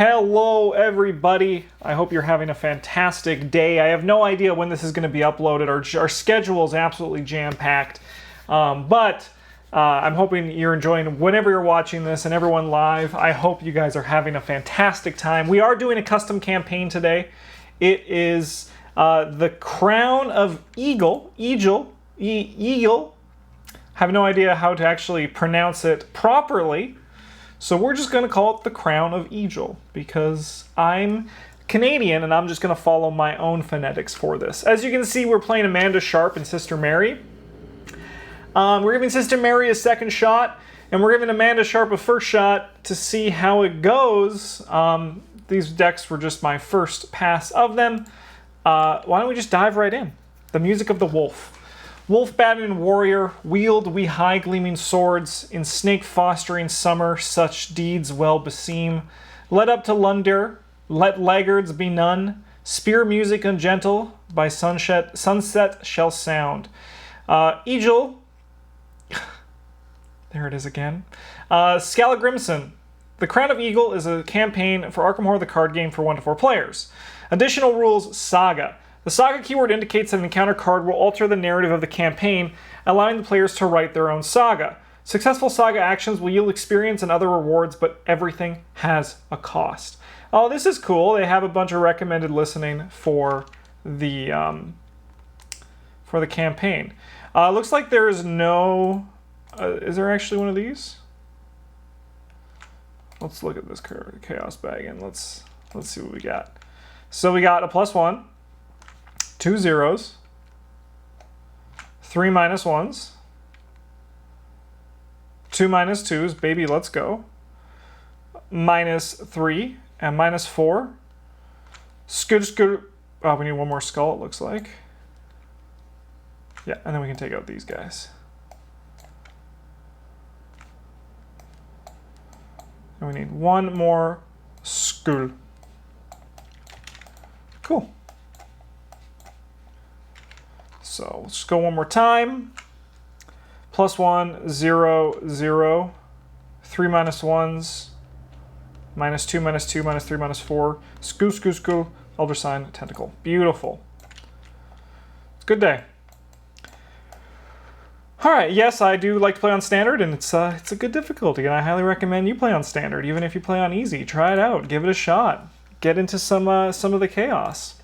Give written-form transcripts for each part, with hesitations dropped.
Hello everybody, I hope you're having a fantastic day. I have no idea when this is going to be uploaded. Our schedule is absolutely jam-packed, but I'm hoping you're enjoying whenever you're watching this, and everyone live, I hope you guys are having a fantastic time. We are doing a custom campaign today. It is the Crown of Egil. Egil. Have no idea how to actually pronounce it properly. So we're just going to call it the Crown of Egil because I'm Canadian and I'm just going to follow my own phonetics for this. As you can see, we're playing Amanda Sharp and Sister Mary. We're giving Sister Mary a second shot and we're giving Amanda Sharp a first shot to see how it goes. These decks were just my first pass of them. Why don't we just dive right in? The music of the wolf. Wolf battling warrior, wield we high gleaming swords, in snake fostering summer, such deeds well beseem. Let up to Lunder, let laggards be none, spear music ungentle, by sunset shall sound. Egil, there it is again. Skallagrimson. The Crown of Egil is a campaign for ARKHAM Horror, the card game for 1 to 4 players. Additional rules, Saga. The Saga keyword indicates that an encounter card will alter the narrative of the campaign, allowing the players to write their own saga. Successful saga actions will yield experience and other rewards, but everything has a cost. Oh, this is cool. They have a bunch of recommended listening for the campaign. Looks like there is no... is there actually one of these? Let's look at this chaos bag and let's see what we got. So we got a +1. 2 zeros, 3 -1s, 2 -2s, baby, let's go, -3 and -4. Scoot. Oh, we need one more skull, it looks like. Yeah, and then we can take out these guys. And we need one more skull. Cool. So let's go one more time. +1, 0, 0. 3 -1s. -2, -2, -3, -4. Skoo. Elder Sign, Tentacle. Beautiful. It's a good day. Alright, yes, I do like to play on Standard, and it's a good difficulty, and I highly recommend you play on Standard. Even if you play on Easy, try it out. Give it a shot. Get into some of the chaos.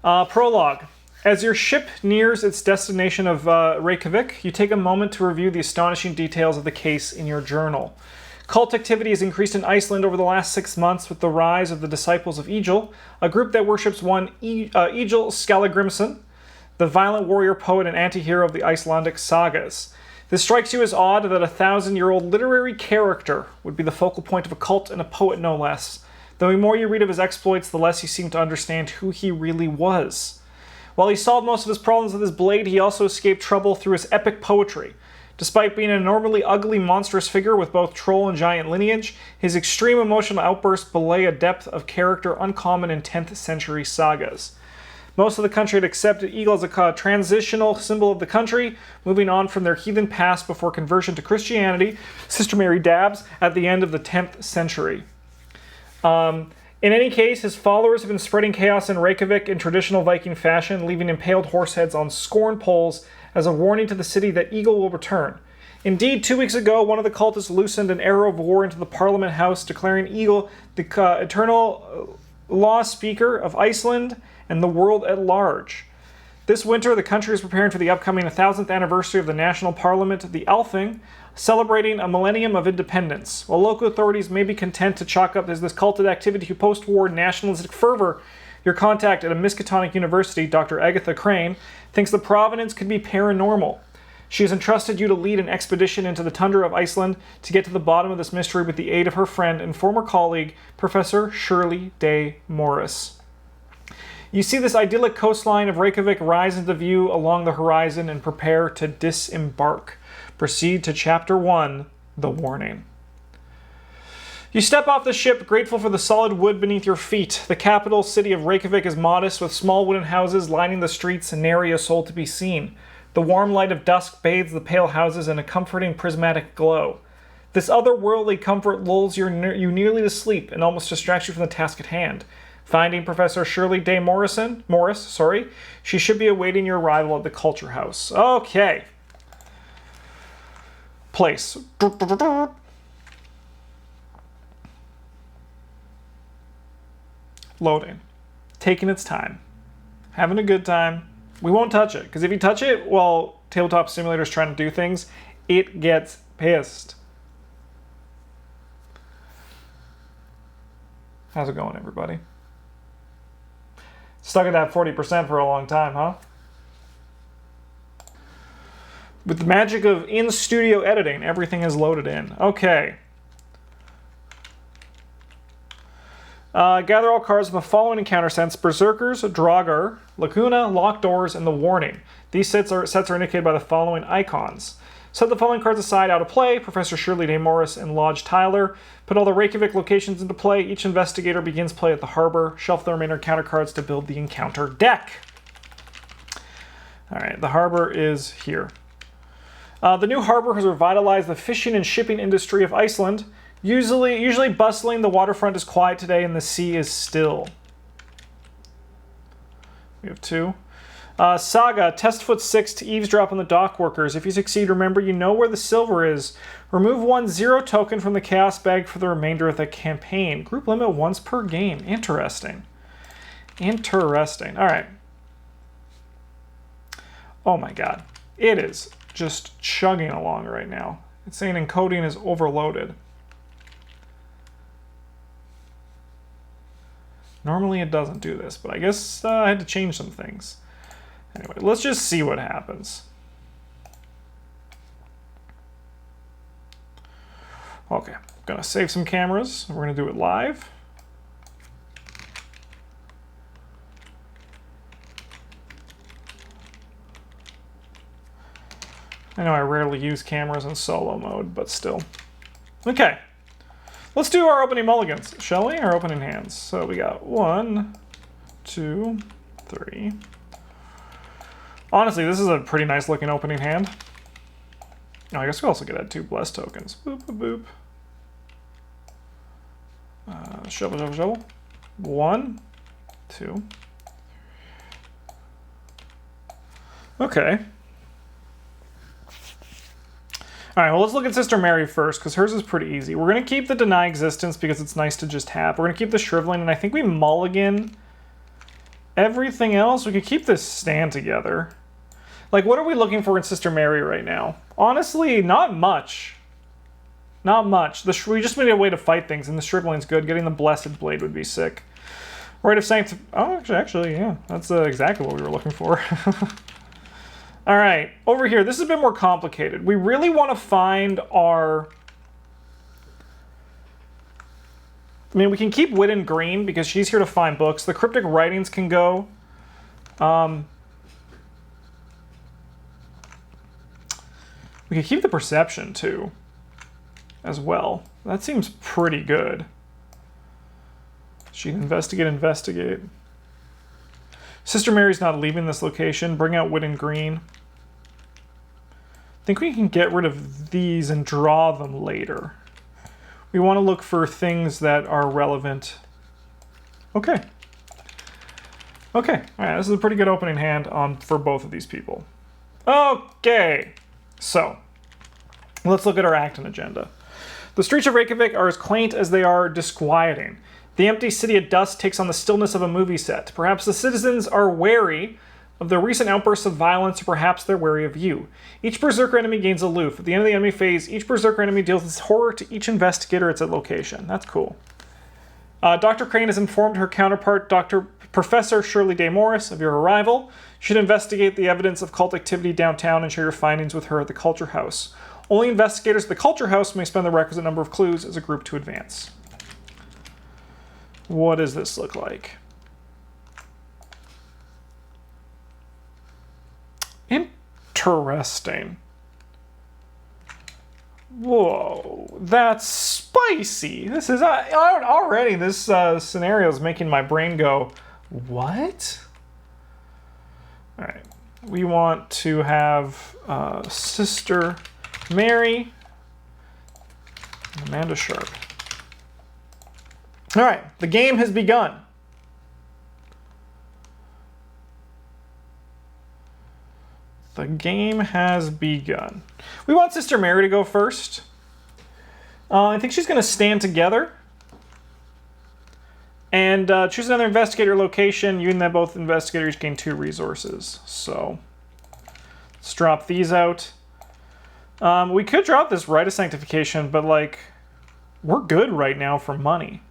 Prologue. As your ship nears its destination of Reykjavik, you take a moment to review the astonishing details of the case in your journal. Cult activity has increased in Iceland over the last 6 months with the rise of the Disciples of Egil, a group that worships one Egil Skallagrimson, the violent warrior poet and anti-hero of the Icelandic sagas. This strikes you as odd that a 1,000-year-old literary character would be the focal point of a cult and a poet no less. The more you read of his exploits, the less you seem to understand who he really was. While he solved most of his problems with his blade, he also escaped trouble through his epic poetry. Despite being an enormously ugly, monstrous figure with both troll and giant lineage, his extreme emotional outbursts belay a depth of character uncommon in 10th century sagas. Most of the country had accepted Egil as a transitional symbol of the country, moving on from their heathen past before conversion to Christianity, Sister Mary dabs, at the end of the 10th century. In any case, his followers have been spreading chaos in Reykjavik in traditional Viking fashion, leaving impaled horse heads on scorn poles as a warning to the city that Egil will return. Indeed, 2 weeks ago, one of the cultists loosened an arrow of war into the Parliament House, declaring Egil the eternal law speaker of Iceland and the world at large. This winter, the country is preparing for the upcoming 1000th anniversary of the National Parliament, the Althing, celebrating a millennium of independence. While local authorities may be content to chalk up as this culted activity to post-war nationalistic fervor, your contact at a Miskatonic University, Dr. Agatha Crane, thinks the provenance could be paranormal. She has entrusted you to lead an expedition into the tundra of Iceland to get to the bottom of this mystery with the aid of her friend and former colleague, Professor Shirley Day Morris. You see this idyllic coastline of Reykjavik rise into view along the horizon and prepare to disembark. Proceed to Chapter 1, The Warning. You step off the ship, grateful for the solid wood beneath your feet. The capital city of Reykjavik is modest, with small wooden houses lining the streets and nary a soul to be seen. The warm light of dusk bathes the pale houses in a comforting prismatic glow. This otherworldly comfort lulls you nearly to sleep and almost distracts you from the task at hand. Finding Professor Shirley Day Morris, she should be awaiting your arrival at the Culture House. Okay. Place. Loading. Taking its time. Having a good time. We won't touch it, because if you touch it while Tabletop Simulator is trying to do things, it gets pissed. How's it going, everybody? Stuck at that 40% for a long time, huh? With the magic of in-studio editing, everything is loaded in. Okay. Gather all cards with the following encounter sets: Berserkers, Draugr, Lacuna, Locked Doors, and the Warning. These sets are indicated by the following icons. Set the following cards aside out of play: Professor Shirley Day Morris and Lodge Tyler. Put all the Reykjavik locations into play. Each investigator begins play at the harbor. Shelf the remainder encounter cards to build the encounter deck. Alright, the harbor is here. The new harbor has revitalized the fishing and shipping industry of Iceland. Usually bustling, the waterfront is quiet today and the sea is still. We have 2. Saga, test foot 6 to eavesdrop on the dock workers. If you succeed, remember you know where the silver is. Remove 1 0 token from the chaos bag for the remainder of the campaign. Group limit once per game. Interesting. Interesting. Alright. Oh my god. It is just chugging along right now. It's saying encoding is overloaded. Normally it doesn't do this, but I guess I had to change some things. Anyway, let's just see what happens. Okay, I'm gonna save some cameras. We're gonna do it live. I know I rarely use cameras in solo mode, but still. Okay. Let's do our opening mulligans, shall we? Our opening hands. So we got 1, 2, 3. Honestly, this is a pretty nice looking opening hand. Oh, I guess we also could add 2 blessed tokens. Boop, boop, boop. Shovel, shovel, shovel. 1, 2. Okay. Alright, well, let's look at Sister Mary first, because hers is pretty easy. We're going to keep the Deny Existence because it's nice to just have. We're going to keep the Shriveling, and I think we mulligan everything else. We could keep this stand together. Like, what are we looking for in Sister Mary right now? Honestly, not much. Not much. We just need a way to fight things, and the Shriveling's good. Getting the Blessed Blade would be sick. Rite of Sanctification. Oh, actually, yeah. That's exactly what we were looking for. All right, over here, this is a bit more complicated. We really want to find our... I mean, we can keep Widden green because she's here to find books. The Cryptic Writings can go. We can keep the Perception, too, as well. That seems pretty good. She can investigate. Sister Mary's not leaving this location. Bring out Widden green. I think we can get rid of these and draw them later. We want to look for things that are relevant. Okay. Okay. All right, this is a pretty good opening hand for both of these people. Okay. So, let's look at our act and agenda. The streets of Reykjavik are as quaint as they are disquieting. The empty city of dust takes on the stillness of a movie set. Perhaps the citizens are wary of the recent outbursts of violence, or perhaps they're wary of you. Each Berserker enemy gains aloof. At the end of the enemy phase, each Berserker enemy deals this horror to each investigator at its location. That's cool. Dr. Crane has informed her counterpart, Professor Shirley Day Morris, of your arrival. You should investigate the evidence of cult activity downtown and share your findings with her at the Culture House. Only investigators at the Culture House may spend the requisite number of clues as a group to advance. What does this look like? Interesting. Whoa, that's spicy. This is already this scenario is making my brain go, what? All right, we want to have Sister Mary Amanda Sharp. All right, the game has begun. The game has begun. We want Sister Mary to go first. I think she's going to stand together and choose another investigator location. You and then both investigators gain 2 resources. So let's drop these out. We could drop this Rite of Sanctification, but like we're good right now for money.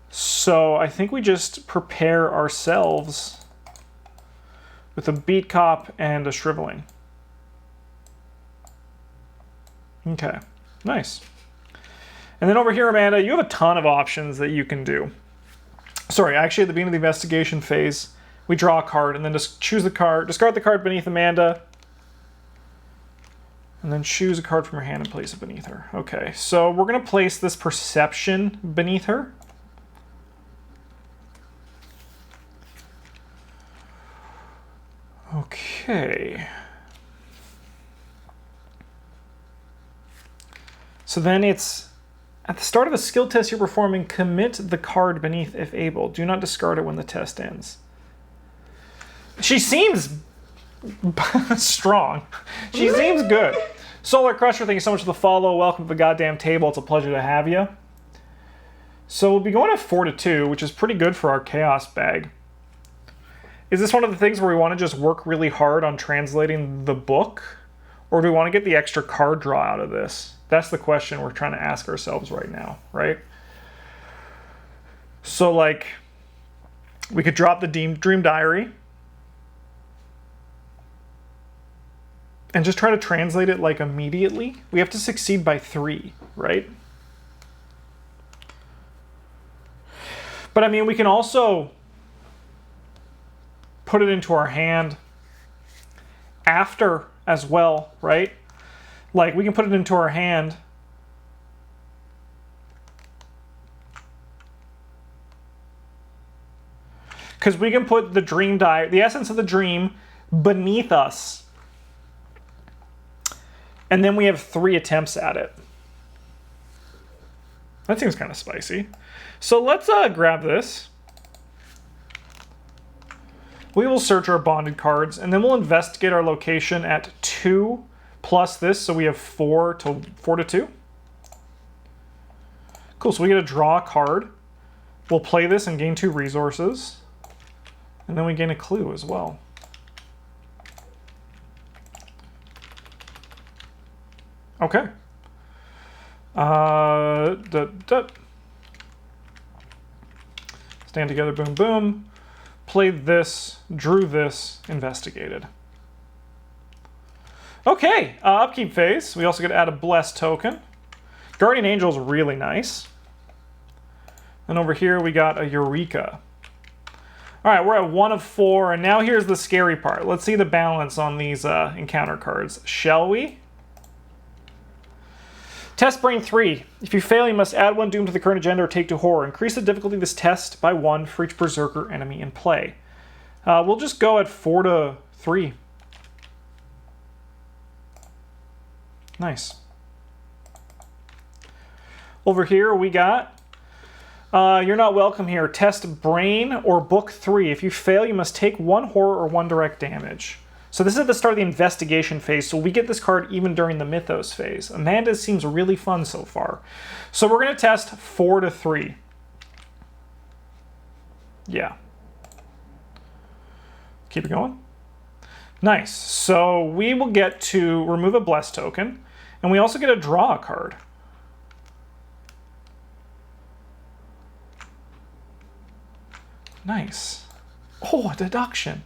So I think we just prepare ourselves with a Beat Cop and a Shriveling. Okay, nice. And then over here, Amanda, you have a ton of options that you can do. Sorry, actually at the beginning of the investigation phase, we draw a card and then just choose the card, discard the card beneath Amanda, and then choose a card from your hand and place it beneath her. Okay, so we're gonna place this Perception beneath her. Okay. So then it's, at the start of a skill test you're performing, commit the card beneath if able. Do not discard it when the test ends. She seems strong. She seems good. Solar Crusher, thank you so much for the follow. Welcome to the goddamn table. It's a pleasure to have you. So we'll be going at 4-2, which is pretty good for our Chaos bag. Is this one of the things where we want to just work really hard on translating the book? Or do we want to get the extra card draw out of this? That's the question we're trying to ask ourselves right now, right? So, like, we could drop the Dream Diary and just try to translate it, like, immediately. We have to succeed by 3, right? But, I mean, we can also put it into our hand after as well, right? Like, we can put it into our hand because we can put the dream diary, the essence of the dream, beneath us. And then we have 3 attempts at it. That seems kind of spicy. So let's grab this. We will search our bonded cards, and then we'll investigate our location at 2 plus this, so we have 4 to 2. Cool, so we get to draw a card. We'll play this and gain 2 resources. And then we gain a clue as well. Okay. Stand together, boom, boom. Played this, drew this, investigated. Okay, upkeep phase. We also get to add a Bless token. Guardian Angel is really nice. And over here we got a Eureka. All right, we're at 1 of 4, and now here's the scary part. Let's see the balance on these encounter cards, shall we? Test Brain 3. If you fail, you must add 1 Doom to the current agenda or take 2 Horror. Increase the difficulty of this test by 1 for each Berserker enemy in play. We'll just go at 4 to 3. Nice. Over here we got, you're not welcome here. Test Brain or Book 3. If you fail, you must take 1 Horror or 1 direct damage. So this is at the start of the investigation phase, so we get this card even during the Mythos phase. Amanda seems really fun so far. So we're going to test 4 to 3. Yeah. Keep it going. Nice. So we will get to remove a Bless token, and we also get to draw a card. Nice. Oh, a deduction.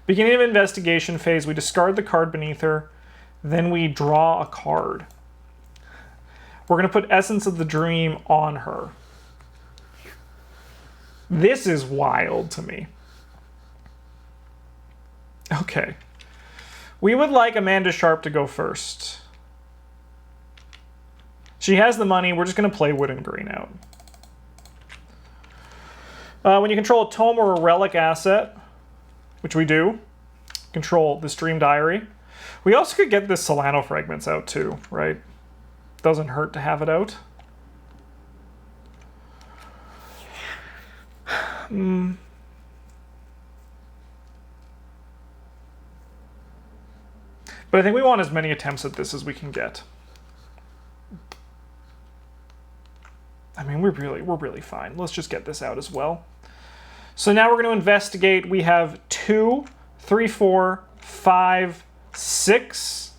Beginning of investigation phase, we discard the card beneath her, then we draw a card. We're going to put Essence of the Dream on her. This is wild to me. Okay. We would like Amanda Sharp to go first. She has the money. We're just going to play Wood and Green out. When you control a tome or a relic asset, which we do, control this Dream Diary. We also could get this Solano Fragments out too, right? Doesn't hurt to have it out. But I think we want as many attempts at this as we can get. I mean, we're really fine. Let's just get this out as well. So now we're going to investigate. We have 2, 3, 4, 5, 6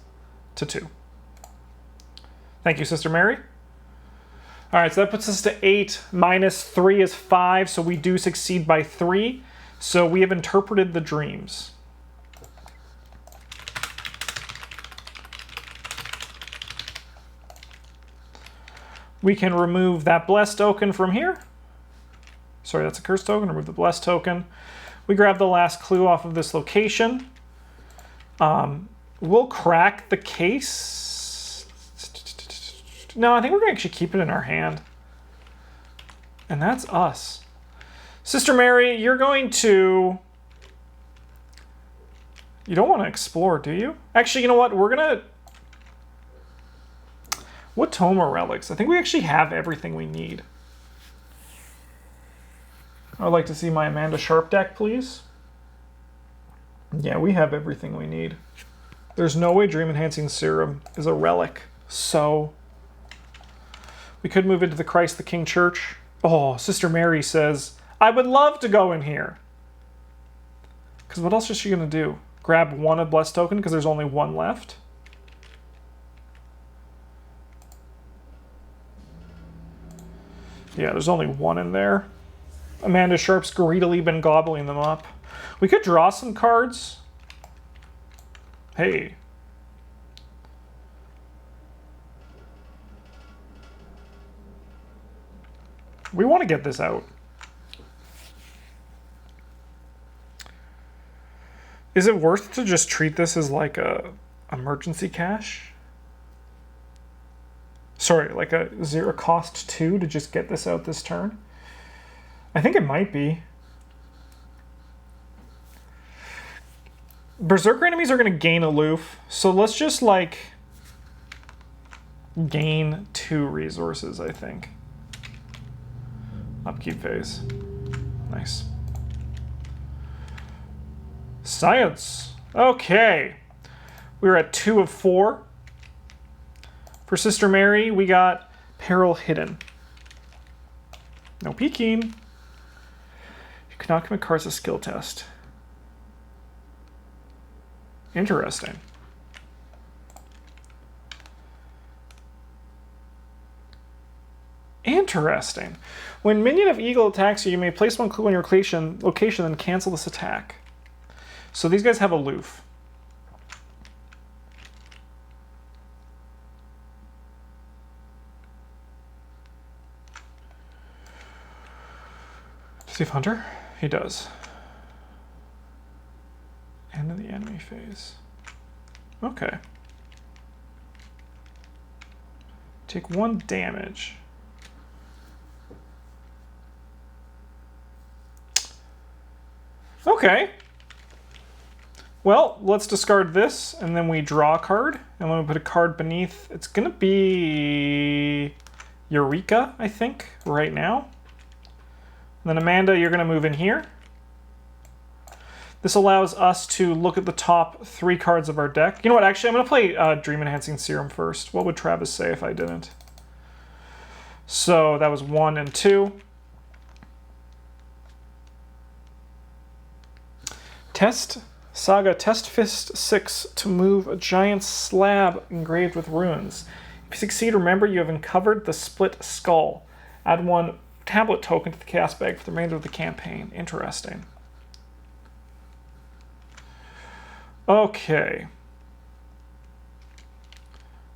to 2. Thank you, Sister Mary. All right, so that puts us to 8. Minus 3 is 5, so we do succeed by 3. So we have interpreted the dreams. We can remove that blessed token from here. Sorry, that's a cursed token. Remove the blessed token. We grab the last clue off of this location. We'll crack the case. No, I think we're going to actually keep it in our hand. And that's us. Sister Mary, you're going to... You don't want to explore, do you? Actually, you know what? We're going to... What tome are relics? I think we actually have everything we need. I'd like to see my Amanda Sharp deck, please. Yeah, we have everything we need. There's no way Dream Enhancing Serum is a relic. So, we could move into the Christ the King Church. Oh, Sister Mary says, I would love to go in here. Because what else is she going to do? Grab one of Blessed Token because there's only one left? Yeah, there's only one in there. Amanda Sharp's greedily been gobbling them up. We could draw some cards. Hey. We want to get this out. Is it worth to just treat this as like a emergency cash? Sorry, like a 0 cost 2 to just get this out this turn? I think it might be. Berserker enemies are going to gain aloof, so let's just like gain 2 resources, I think. Upkeep phase. Nice. Science. Okay. We're at 2 of 4. For Sister Mary, we got Peril Hidden. No peeking. You cannot commit cards to skill test. Interesting. Interesting. When Minion of Egil attacks you, you may place 1 clue on your location and cancel this attack. So these guys have aloof. Does he have Hunter? He does. End of the enemy phase. Okay. Take 1 damage. Okay. Well, let's discard this, and then we draw a card. And when we put a card beneath, it's going to be Eureka, I think, right now. And then Amanda, you're going to move in here. This allows us to look at the top 3 cards of our deck. You know what, actually, I'm going to play Dream Enhancing Serum first. What would Travis say if I didn't? So that was 1 and 2. Saga Test Fist 6 to move a giant slab engraved with runes. If you succeed, remember you have uncovered the split skull. Add 1 tablet token to the chaos bag for the remainder of the campaign. Interesting. Okay.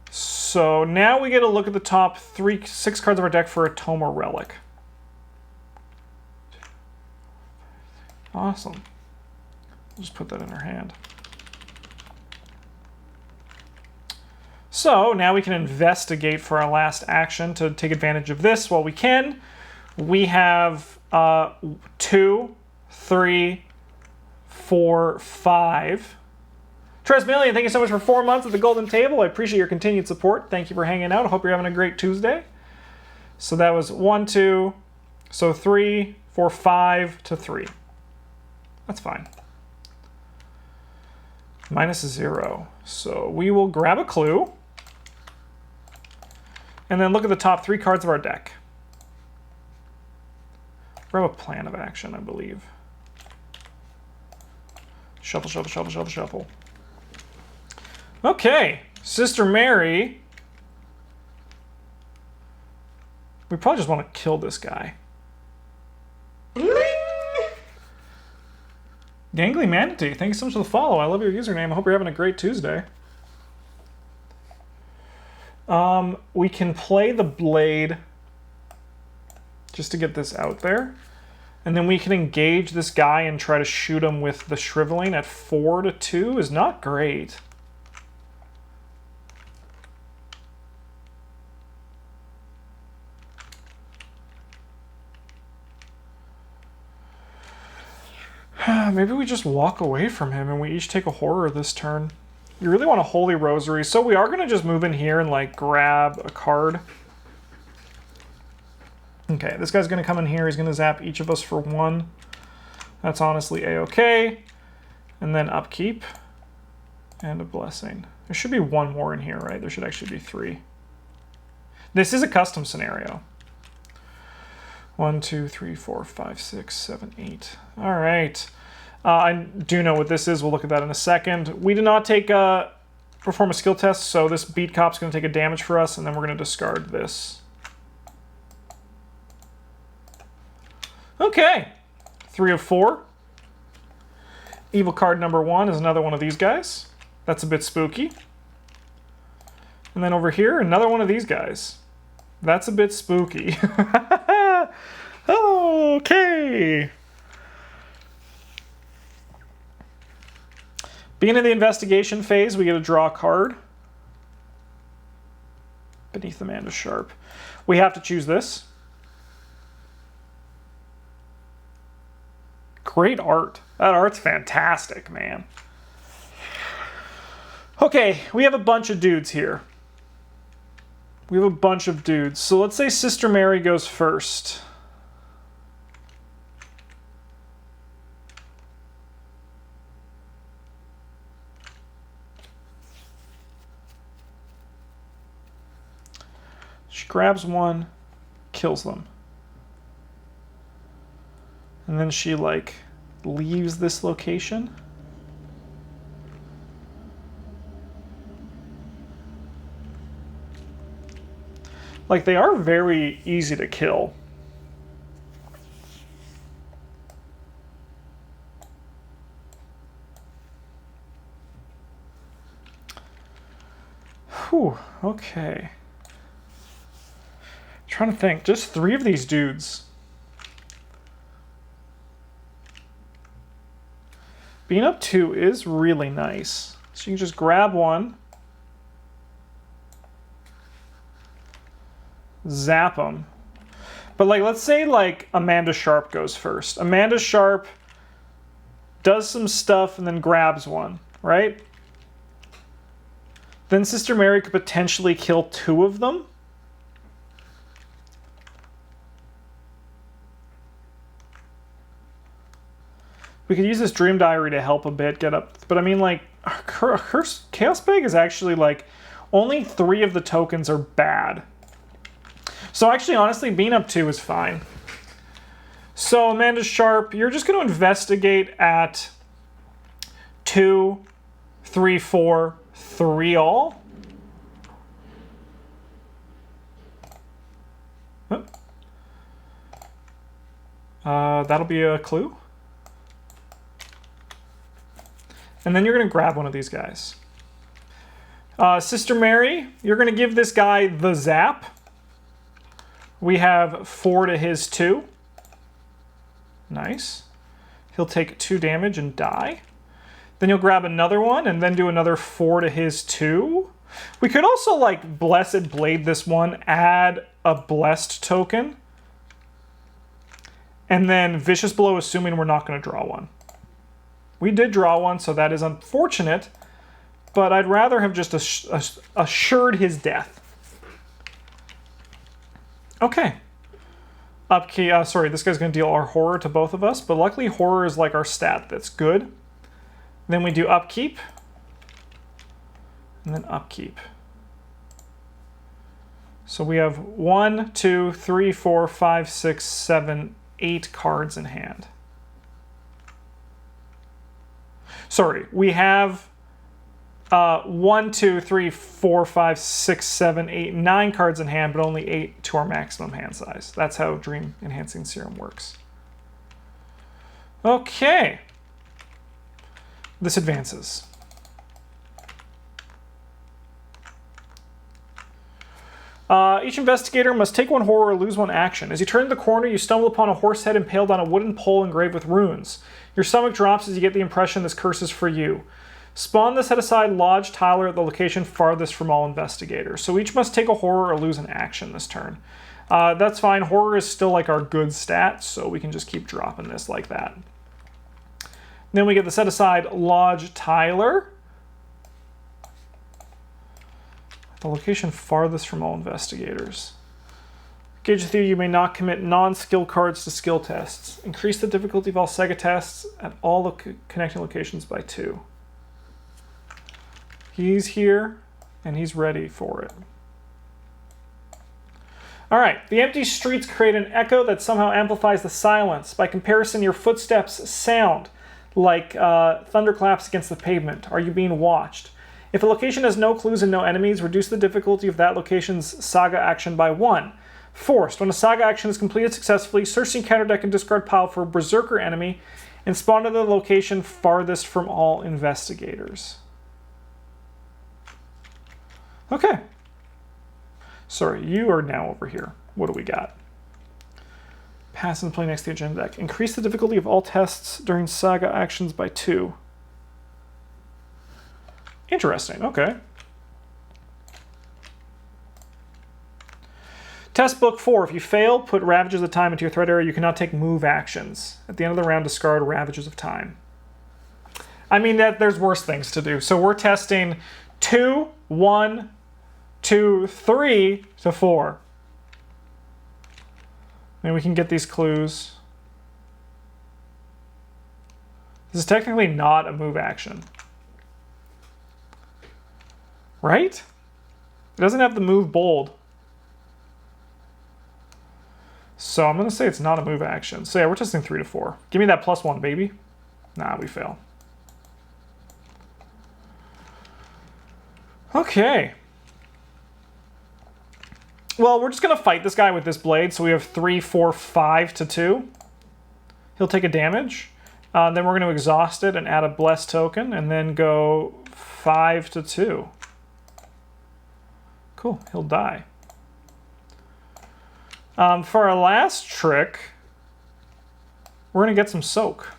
So now we get a look at the top 6 cards of our deck for a tome or relic. Awesome. We'll just put that in our hand. So now we can investigate for our last action to take advantage of this while we can. We have 2, 3, 4, 5. Tresmillion, thank you so much for 4 months at the Golden Table. I appreciate your continued support. Thank you for hanging out. I hope you're having a great Tuesday. So that was 1, 2, so 3, 4, 5 to 3. That's fine. -0. So we will grab a clue. And then look at the top 3 cards of our deck. We have a plan of action, I believe. Shuffle, shuffle, shuffle, shuffle, shuffle. Okay, Sister Mary. We probably just want to kill this guy. Gangly Manatee, thank you so much for the follow. I love your username. I hope you're having a great Tuesday. We can play the blade just to get this out there. And then we can engage this guy and try to shoot him with the shriveling at 4 to 2 is not great. Maybe we just walk away from him and we each take a horror this turn. You really want a Holy Rosary, so we are going to just move in here and like grab a card. Okay, this guy's going to come in here. He's going to zap each of us for 1. That's honestly a-okay. And then upkeep and a blessing. There should be 1 more in here, right? There should actually be 3. This is a custom scenario. 1, 2, 3, 4, 5, 6, 7, 8. All right. I do know what this is. We'll look at that in a second. We did not take perform a skill test, so this beat cop's going to take a damage for us, and then we're going to discard this. Okay. 3 of 4. Evil card number 1 is another one of these guys. That's a bit spooky. And then over here, another one of these guys. That's a bit spooky. Okay. Being in the investigation phase, we get to draw a card. Beneath the Amanda Sharp. We have to choose this. Great art. That art's fantastic, man. Okay, we have a bunch of dudes here. We have a bunch of dudes. So let's say Sister Mary goes first. She grabs 1, kills them. And then she, like, leaves this location. Like, they are very easy to kill. Whew, okay. Trying to think, just 3 of these dudes. Being up 2 is really nice. So you can just grab 1. Zap them. But like, let's say like Amanda Sharp goes first. Amanda Sharp does some stuff and then grabs 1, right? Then Sister Mary could potentially kill 2 of them. We could use this Dream Diary to help a bit get up. But I mean, like, her Chaos Bag is actually like, only 3 of the tokens are bad. So actually, honestly, being up 2 is fine. So Amanda Sharp, you're just going to investigate at 2, 3, 4, 3 all. That'll be a clue. And then you're going to grab one of these guys. Sister Mary, you're going to give this guy the zap. We have 4 to his 2. Nice. He'll take 2 damage and die. Then you'll grab another one and then do another 4 to his 2. We could also, like, Blessed Blade this one, add a Blessed token. And then Vicious Blow, assuming we're not going to draw one. We did draw one, so that is unfortunate. but I'd rather have just assured his death. Okay. Upkeep. Sorry, this guy's going to deal our horror to both of us, but luckily horror is like our stat that's good. Then we do upkeep. And then upkeep. So we have 1, 2, 3, 4, 5, 6, 7, 8 cards in hand. Sorry, we have 1, 2, 3, 4, 5, 6, 7, 8, 9 cards in hand, but only 8 to our maximum hand size. That's how Dream Enhancing Serum works. Okay. This advances. Each investigator must take 1 horror or lose 1 action. As you turn the corner, you stumble upon a horse head impaled on a wooden pole engraved with runes. Your stomach drops as you get the impression this curse is for you. Spawn the set-aside Lodge Tyler at the location farthest from all investigators. So each must take a horror or lose an action this turn. That's fine. Horror is still like our good stat, so we can just keep dropping this like that. Then we get the set-aside Lodge Tyler. The location farthest from all investigators. Gauge with you may not commit non-skill cards to skill tests. Increase the difficulty of all Sega tests at all the connecting locations by 2. He's here, and he's ready for it. All right, the empty streets create an echo that somehow amplifies the silence. By comparison, your footsteps sound like thunderclaps against the pavement. Are you being watched? If a location has no clues and no enemies, reduce the difficulty of that location's saga action by 1. Forced. When a saga action is completed successfully, search the encounter deck and discard pile for a berserker enemy and spawn to the location farthest from all investigators. Okay. Sorry, you are now over here. What do we got? Pass and play next to the agenda deck. Increase the difficulty of all tests during saga actions by 2. Interesting, okay. Test book 4. If you fail, put Ravages of Time into your threat area. You cannot take move actions. At the end of the round, discard Ravages of Time. I mean, there's worse things to do. So we're testing 2, 1, 2, 3 to 4. Maybe we can get these clues. This is technically not a move action. Right? It doesn't have the move bold. So I'm going to say it's not a move action. So yeah, we're testing 3 to 4. Give me that +1, baby. Nah, we fail. Okay. Well, we're just going to fight this guy with this blade. So we have 3, 4, 5 to 2. He'll take a damage. Then we're going to exhaust it and add a bless token. And then go 5 to 2. Cool, he'll die. For our last trick, we're going to get some soak.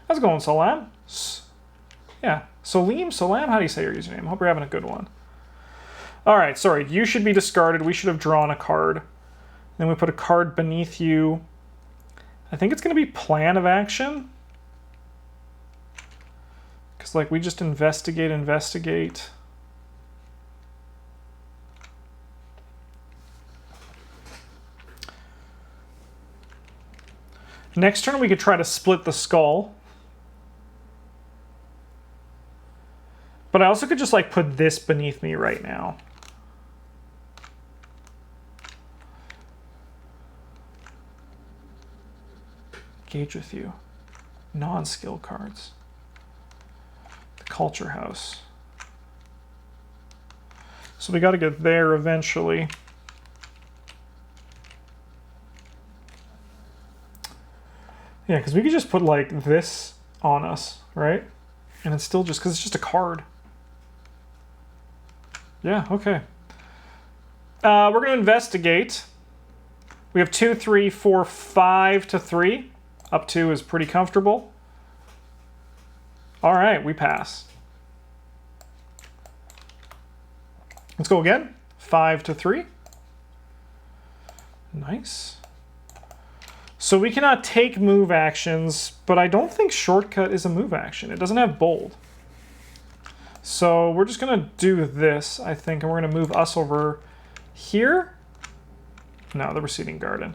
How's it going, Salam? Yeah, Salam, how do you say your username? Hope you're having a good one. All right, sorry, you should be discarded. We should have drawn a card. Then we put a card beneath you. I think it's going to be Plan of Action. Because, like, we just investigate. Next turn, we could try to split the skull. But I also could just, like, put this beneath me right now. Gauge with you. Non-skill cards. The Culture House. So we got to get there eventually. Yeah, because we could just put, like, this on us, right? And it's still just, because it's just a card. Yeah, okay. We're going to investigate. We have 2, 3, 4, 5 to 3. Up 2 is pretty comfortable. All right, we pass. Let's go again. 5 to 3. Nice. So we cannot take move actions, but I don't think shortcut is a move action. It doesn't have bold. So we're just going to do this, I think, and we're going to move us over here. No, the Receding Garden.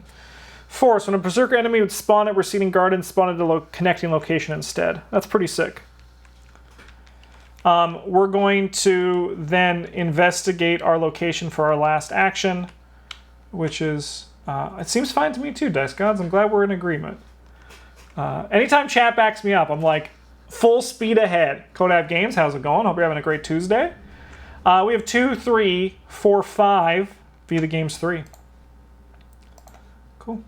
Force, when a Berserker enemy would spawn at Receding Garden, spawn at a connecting location instead. That's pretty sick. We're going to then investigate our location for our last action, which is... it seems fine to me too, Dice Gods. I'm glad we're in agreement. Anytime chat backs me up, I'm like, full speed ahead. Kodab Games, how's it going? Hope you're having a great Tuesday. We have 2, 3, 4, 5 via the game's 3. Cool.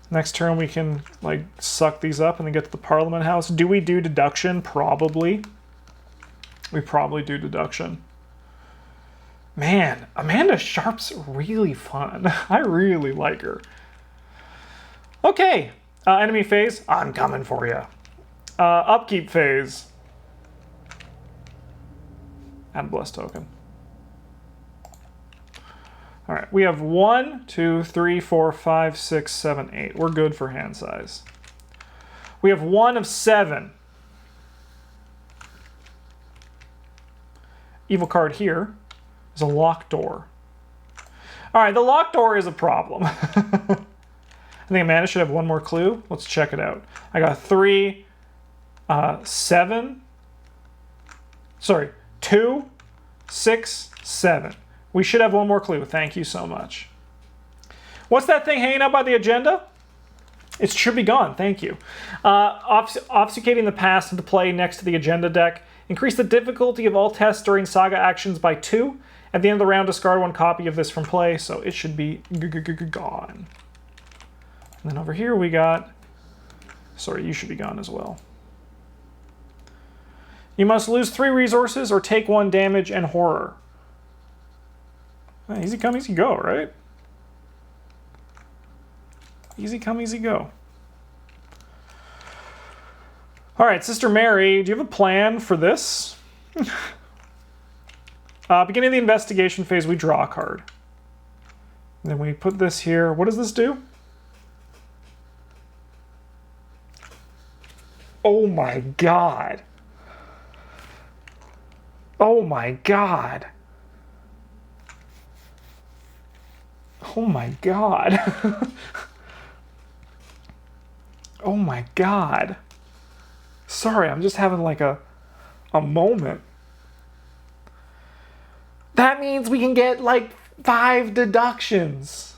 Next turn we can like suck these up and then get to the Parliament House. Do we do deduction? Probably. We probably do deduction. Man, Amanda Sharp's really fun. I really like her. Okay, enemy phase. I'm coming for you. Upkeep phase. Add a bless token. All right, we have 1, 2, 3, 4, 5, 6, 7, 8. We're good for hand size. We have 1 of 7. Evil card here is a locked door. All right, the locked door is a problem. I think Amanda should have 1 more clue. Let's check it out. I got 3, 7. Sorry, 2, 6, 7. We should have 1 more clue. Thank you so much. What's that thing hanging out by the agenda? It should be gone. Thank you. Obfuscating the past into play next to the agenda deck. Increase the difficulty of all tests during saga actions by 2. At the end of the round, discard 1 copy of this from play, so it should be gone. And then over here we got... Sorry, you should be gone as well. You must lose 3 resources or take 1 damage and horror. Easy come, easy go, right? Easy come, easy go. All right, Sister Mary, do you have a plan for this? Beginning of the investigation phase, we draw a card. Then we put this here. What does this do? Oh my god. Oh my god. Oh my god. Oh my god. Sorry, I'm just having like a moment. That means we can get like 5 deductions.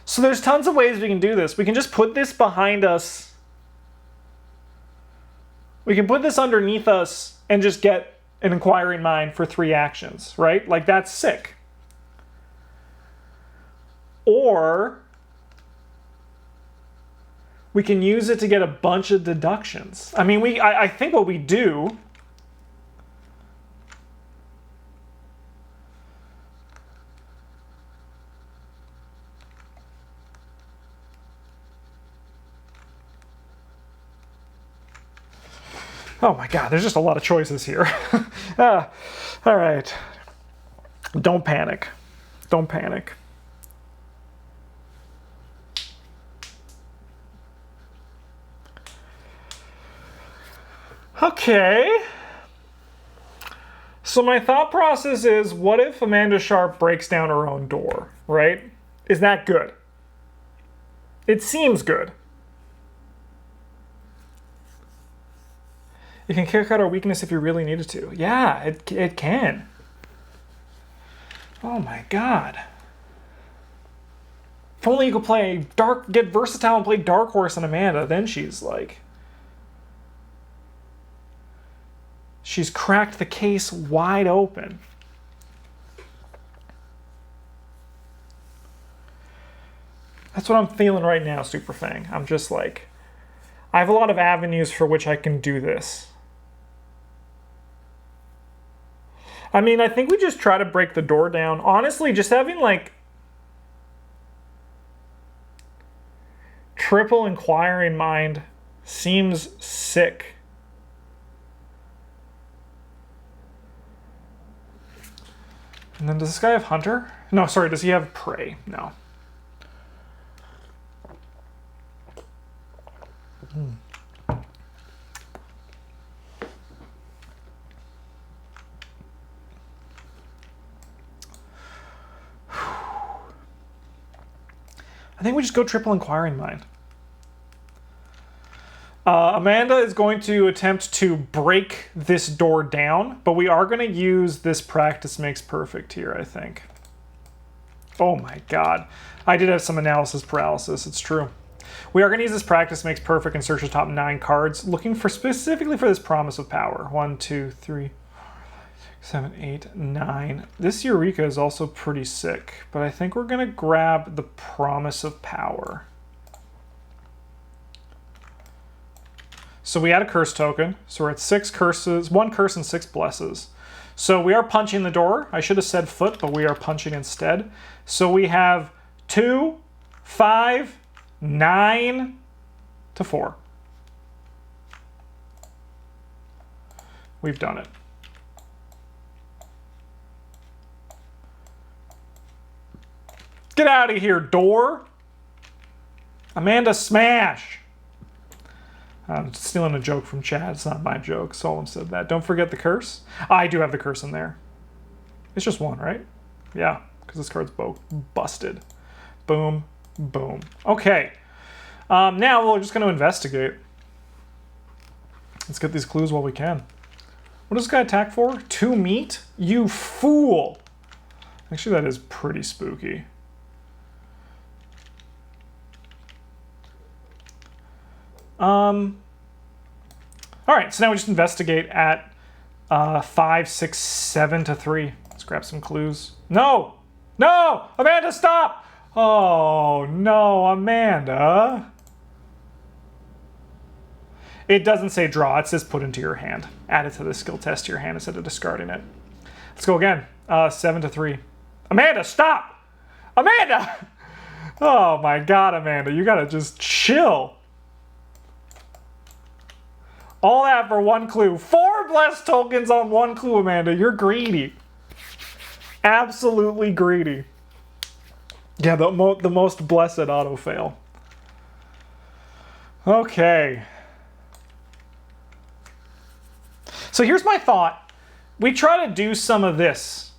So there's tons of ways we can do this. We can just put this behind us. We can put this underneath us and just get an Inquiring Mind for 3 actions, right? Like, that's sick. Or we can use it to get a bunch of deductions. I mean, I think what we do... Oh my god, there's just a lot of choices here. All right. Don't panic. Don't panic. Okay. So my thought process is, what if Amanda Sharp breaks down her own door, right? Is that good? It seems good. You can kick out our weakness if you really needed to. Yeah, it can. Oh my god. If only you could play get versatile and play Dark Horse and Amanda, then she's like... She's cracked the case wide open. That's what I'm feeling right now, Superfang. I'm just like... I have a lot of avenues for which I can do this. I mean, I think we just try to break the door down. Honestly, just having like triple Inquiring Mind seems sick. And then does this guy have Hunter? No, sorry, does he have Prey? No. I think we just go triple Inquiring Mind. Amanda is going to attempt to break this door down, but we are going to use this practice makes perfect here, I think. Oh my god. I did have some analysis paralysis, it's true. We are going to use this practice makes perfect and search the top 9 cards, looking for specifically for this promise of power. 1, 2, 3, 7, 8, 9. This Eureka is also pretty sick, but I think we're going to grab the promise of power. So we add a curse token, so we're at 6 curses, 1 curse and 6 blesses. So we are punching the door. I should have said foot, but we are punching instead. So we have 2, 5, 9 to 4. We've done it. Get out of here, door. Amanda, smash. I'm stealing a joke from Chad. It's not my joke. Solon said that. Don't forget the curse. I do have the curse in there. It's just 1, right? Yeah, because this card's busted. Boom, boom. Okay. Now we're just going to investigate. Let's get these clues while we can. What does this guy attack for? 2 meat? You fool! Actually, that is pretty spooky. All right, so now we just investigate at 5, 6, 7 to 3. Let's grab some clues. No! No! Amanda, stop! Oh, no, Amanda. It doesn't say draw, it says put into your hand. Add it to the skill test to your hand instead of discarding it. Let's go again. 7 to 3. Amanda, stop! Amanda! Oh my god, Amanda, you gotta just chill. All that for 1 clue. 4 blessed tokens on 1 clue, Amanda. You're greedy. Absolutely greedy. Yeah, the most blessed auto fail. Okay. So here's my thought. We try to do some of this.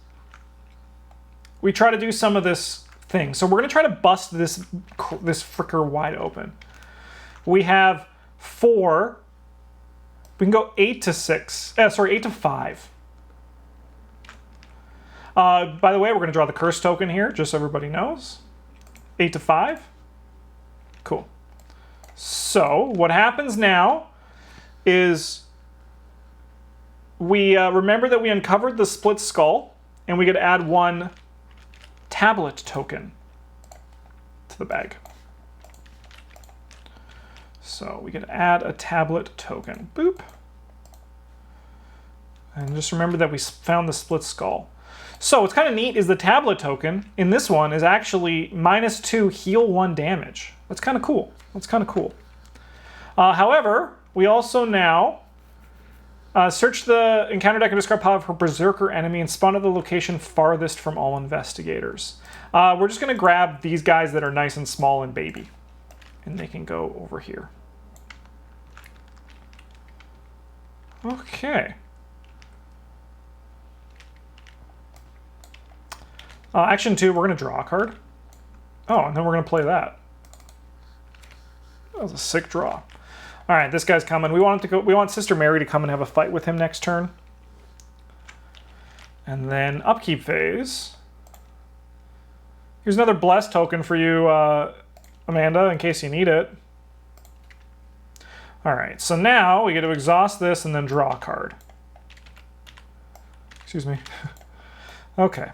We try to do some of this thing. So we're going to try to bust this fricker wide open. We have 4. We can go 8 to 6. 8 to 5. By the way, we're going to draw the curse token here, just so everybody knows. 8 to 5. Cool. So what happens now is we remember that we uncovered the split skull, and we could add 1 tablet token to the bag. So we can add a tablet token. Boop. And just remember that we found the split skull. So what's kind of neat is the tablet token in this one is actually -2 heal 1 damage. That's kind of cool. That's kind of cool. However, we also now search the encounter deck and discard power for berserker enemy and spawn at the location farthest from all investigators. We're just going to grab these guys that are nice and small and baby. And they can go over here. Okay. Action 2, we're going to draw a card. Oh, and then we're going to play that. That was a sick draw. All right, this guy's coming. We want Sister Mary to come and have a fight with him next turn. And then upkeep phase. Here's another bless token for you, Amanda, in case you need it. All right, so now we get to exhaust this and then draw a card. Excuse me. Okay.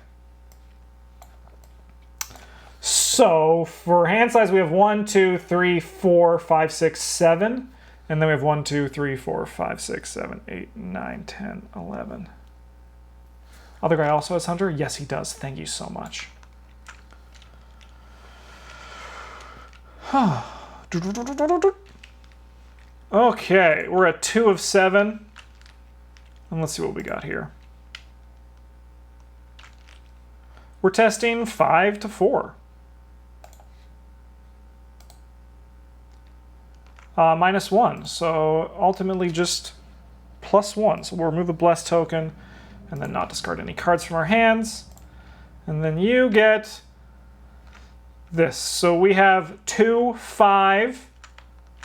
So for hand size, we have 1, 2, 3, 4, 5, 6, 7. And then we have 1, 2, 3, 4, 5, 6, 7, 8, 9, 10, 11. Other guy also has Hunter? Yes, he does. Thank you so much. Okay, we're at 2 of 7. And let's see what we got here. We're testing 5 to 4. -1, so ultimately just +1. So we'll remove a blessed token and then not discard any cards from our hands. And then you get this. So we have 2, 5,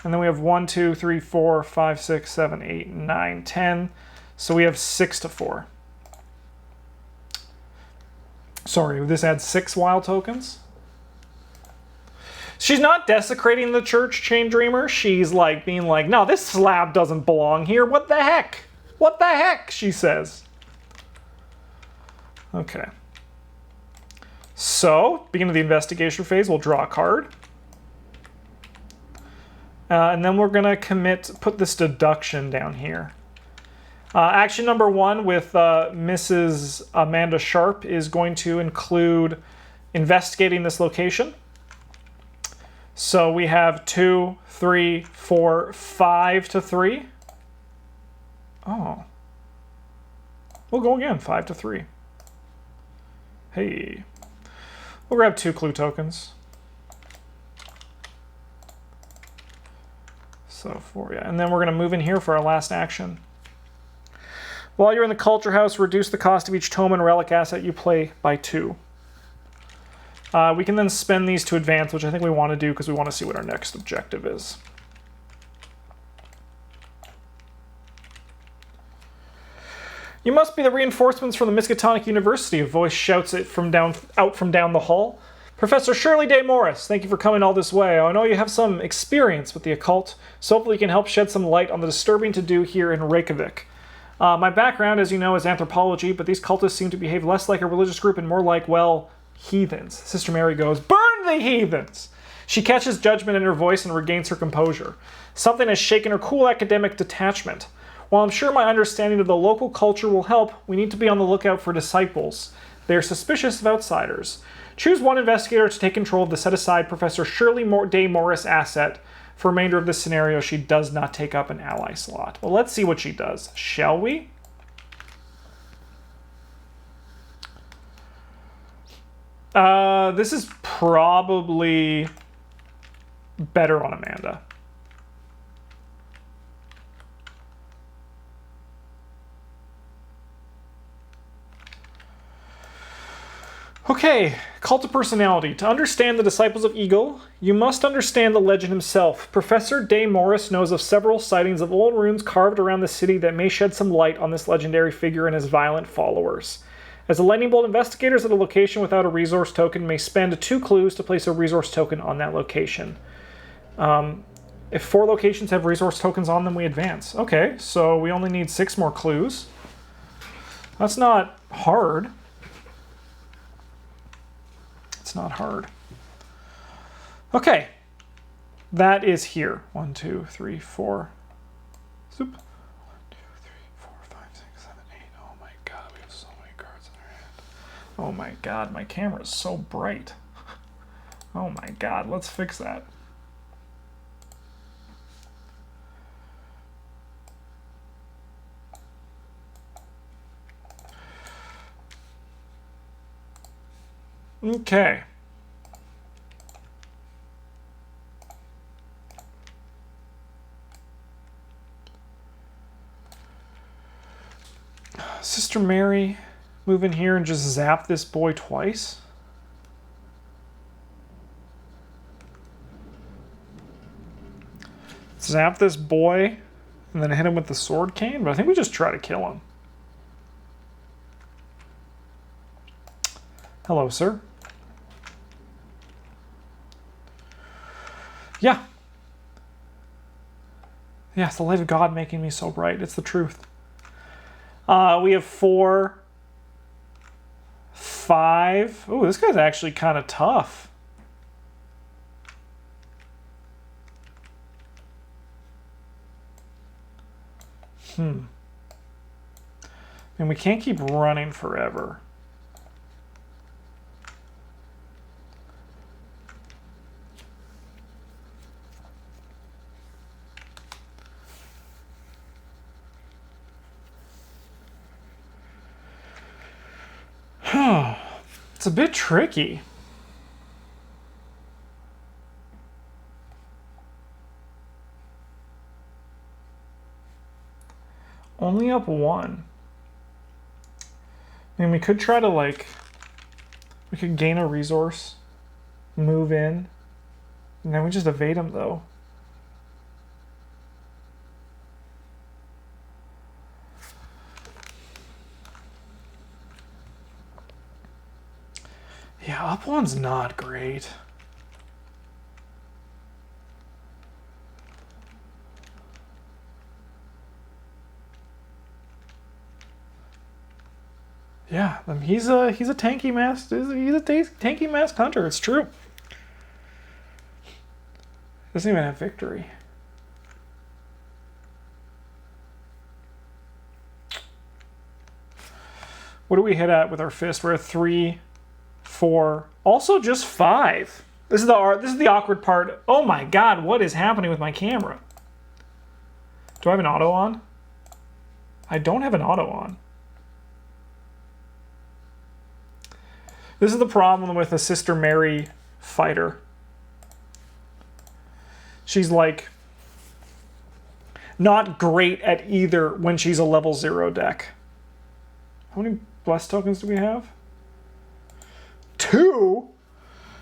and then we have 1, 2, 3, 4, 5, 6, 7, 8, 9, 10. So we have 6 to 4. Sorry, this adds 6 wild tokens. She's not desecrating the church, Chain Dreamer. She's like being like, no, this slab doesn't belong here. What the heck? What the heck? She says. Okay. So, beginning of the investigation phase, we'll draw a card. And then we're going to put this deduction down here. Action number 1 with Mrs. Amanda Sharp is going to include investigating this location. So we have 2, 3, 4, 5 to 3. Oh. We'll go again, 5 to 3. Hey. We'll grab 2 clue tokens. So 4, yeah. And then we're going to move in here for our last action. While you're in the Culture House, reduce the cost of each tome and relic asset you play by 2. We can then spend these to advance, which I think we want to do because we want to see what our next objective is. You must be the reinforcements from the Miskatonic University, a voice shouts it out from down the hall. Professor Shirley Day Morris, thank you for coming all this way. I know you have some experience with the occult, so hopefully you can help shed some light on the disturbing to-do here in Reykjavik. My background, as you know, is anthropology, but these cultists seem to behave less like a religious group and more like, well, heathens. Sister Mary goes, burn the heathens! She catches judgment in her voice and regains her composure. Something has shaken her cool academic detachment. While I'm sure my understanding of the local culture will help, we need to be on the lookout for disciples. They are suspicious of outsiders. Choose one investigator to take control of the set-aside Professor Shirley Day Morris asset. For the remainder of this scenario, she does not take up an ally slot. Well, let's see what she does, shall we? This is probably better on Amanda. Okay, Cult of Personality. To understand the Disciples of Egil, you must understand the legend himself. Professor Day Morris knows of several sightings of old runes carved around the city that may shed some light on this legendary figure and his violent followers. As a lightning bolt, investigators at a location without a resource token may spend 2 clues to place a resource token on that location. If 4 locations have resource tokens on them, we advance. Okay, so we only need 6 more clues. That's not hard. It's not hard. Okay, that is here. 1, 2, 3, 4. Zoop. 1, 2, 3, 4, 5, 6, 7, 8. Oh my god, we have so many cards in our hand. Oh my god, my camera is so bright. Oh my god, let's fix that. Okay. Sister Mary, move in here and just zap this boy twice. Zap this boy and then hit him with the sword cane, but I think we just try to kill him. Hello, sir. Yeah. Yeah, it's the light of God making me so bright. It's the truth. We have 4, 5. Ooh, this guy's actually kind of tough. And we can't keep running forever. It's a bit tricky. Only up 1. I mean, we could try to, like, we could gain a resource, move in, and then we just evade them, though. Yeah, up 1's not great. Yeah, he's a tanky masked tanky masked hunter. It's true. Doesn't even have victory. What do we hit at with our fist? We're at 3, 4, also just 5. This is the awkward part. Oh my god, what is happening with my camera? Do I have an auto on? I don't have an auto on. This is the problem with a Sister Mary fighter. She's like not great at either when she's a level 0 deck. How many bless tokens do we have? 2?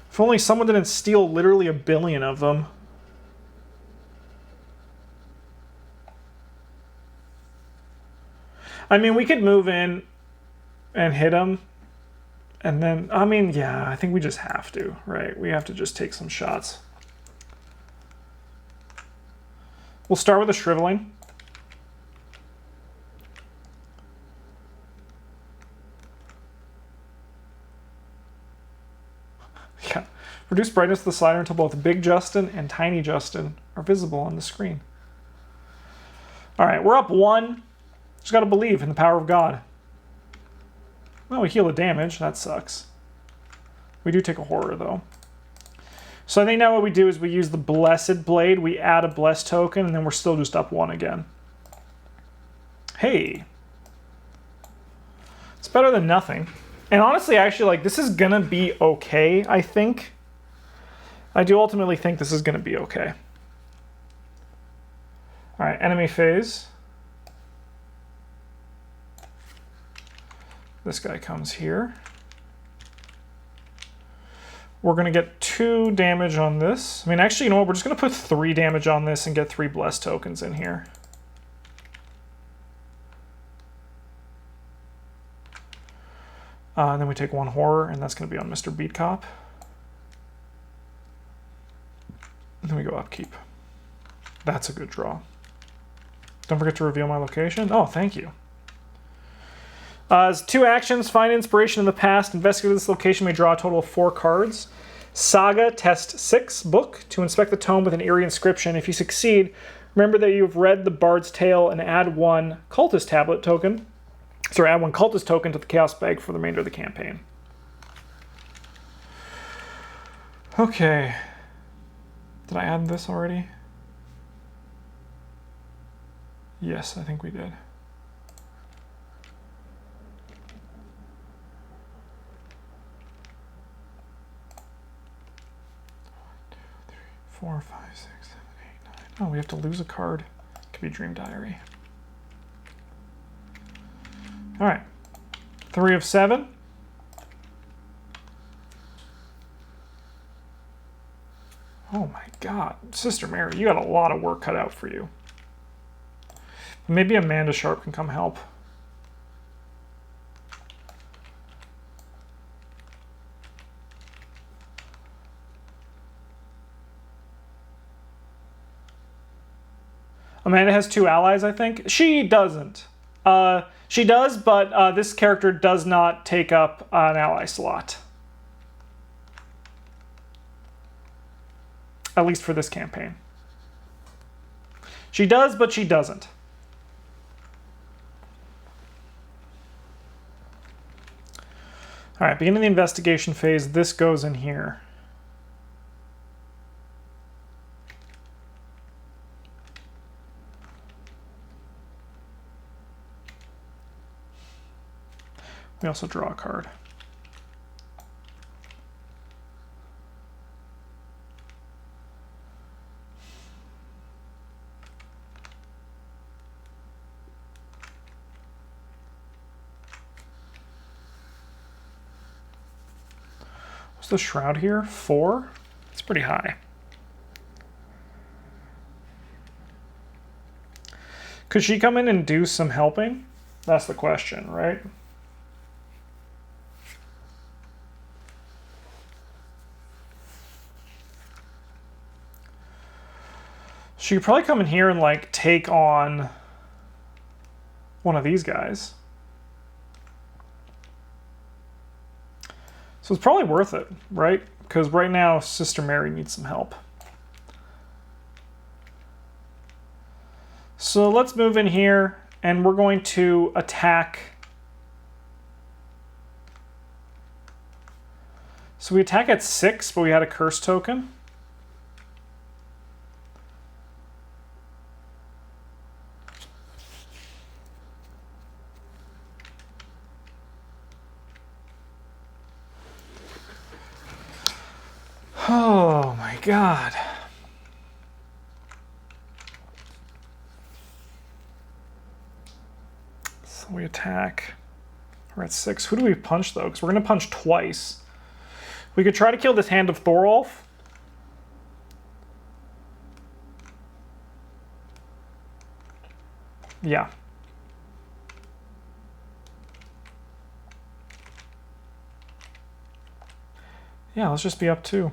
If only someone didn't steal literally a billion of them. I mean, we could move in and hit him. And then, I mean, yeah, I think we just have to, right? We have to just take some shots. We'll start with a shriveling. Yeah. Reduce brightness of the slider until both Big Justin and Tiny Justin are visible on the screen. All right, we're up 1. Just got to believe in the power of God. Well, we heal the damage. That sucks. We do take a horror, though. So I think now what we do is we use the Blessed Blade. We add a Blessed token, and then we're still just up 1 again. Hey. It's better than nothing. And honestly, actually, like, this is going to be okay, I think. I do ultimately think this is going to be okay. All right, enemy phase. This guy comes here. We're going to get 2 damage on this. I mean, actually, you know what? We're just going to put 3 damage on this and get 3 blessed tokens in here. And then we take 1 horror, and that's going to be on Mr. Beat Cop. And then we go upkeep. That's a good draw. Don't forget to reveal my location. Oh, thank you. 2 actions, find inspiration in the past, investigate this location, may draw a total of 4 cards. Saga, test 6, book, to inspect the tome with an eerie inscription. If you succeed, remember that you have read the Bard's Tale and add 1 cultist tablet token. Sorry, add 1 cultist token to the chaos bag for the remainder of the campaign. Okay. Did I add this already? Yes, I think we did. 4, 5, 6, 7, 8, 9. Oh, we have to lose a card. Could be Dream Diary. All right. 3 of 7. Oh my God. Sister Mary, you got a lot of work cut out for you. Maybe Amanda Sharp can come help. Amanda has 2 allies, I think. She doesn't. She does, but this character does not take up an ally slot. At least for this campaign. She does, but she doesn't. All right, beginning the investigation phase, this goes in here. We also draw a card. the shroud here? 4? It's pretty high. Could she come in and do some helping? That's the question, right? She could probably come in here and like take on one of these guys. So it's probably worth it, right? Because right now Sister Mary needs some help. So let's move in here and we're going to attack. So we attack at 6, but we had a curse token. Oh my God. So we attack. We're at 6. Who do we punch though? Because we're going to punch twice. We could try to kill this Hand of Thorolf. Yeah. Yeah, let's just be up 2.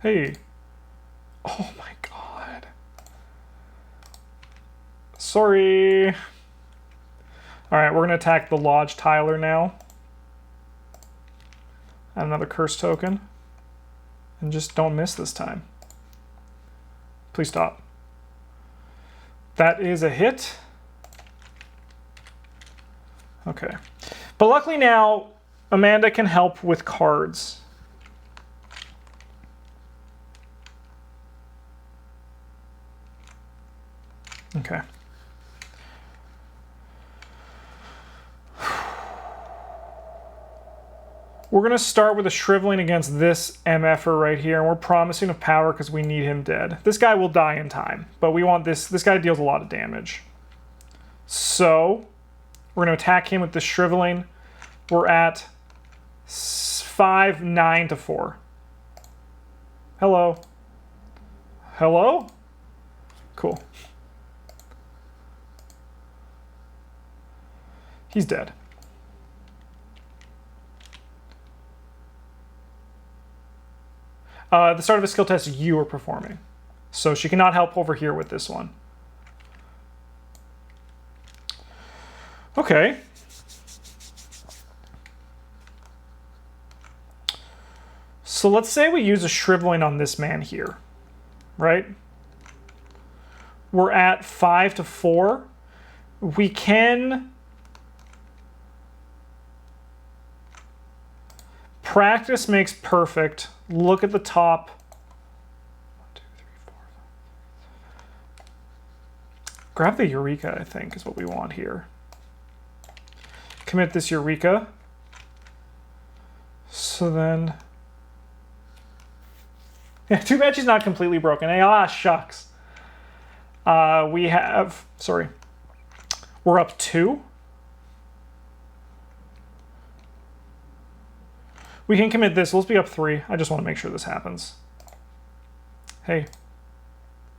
Hey. Oh my God. Sorry. All right, we're going to attack the Lodge Tyler now. Add another curse token. And just don't miss this time. Please stop. That is a hit. Okay. But luckily now, Amanda can help with cards. Okay. We're going to start with a shriveling against this MFer right here, and we're promising of power because we need him dead. This guy will die in time, but we want this. This guy deals a lot of damage. So we're going to attack him with this shriveling. We're at 5, 9 to 4. Hello. Hello? Cool. He's dead. The start of a skill test you are performing. So she cannot help over here with this one. Okay. So let's say we use a shriveling on this man here, right? We're at 5 to 4. We can practice makes perfect. Look at the top. 1, 2, 3, 4, 5. Grab the Eureka, I think, is what we want here. Commit this Eureka. So then... Yeah, too bad she's not completely broken. Hey, ah, shucks. We have... Sorry. We're up 2. We can commit this. Let's be up 3. I just want to make sure this happens. Hey.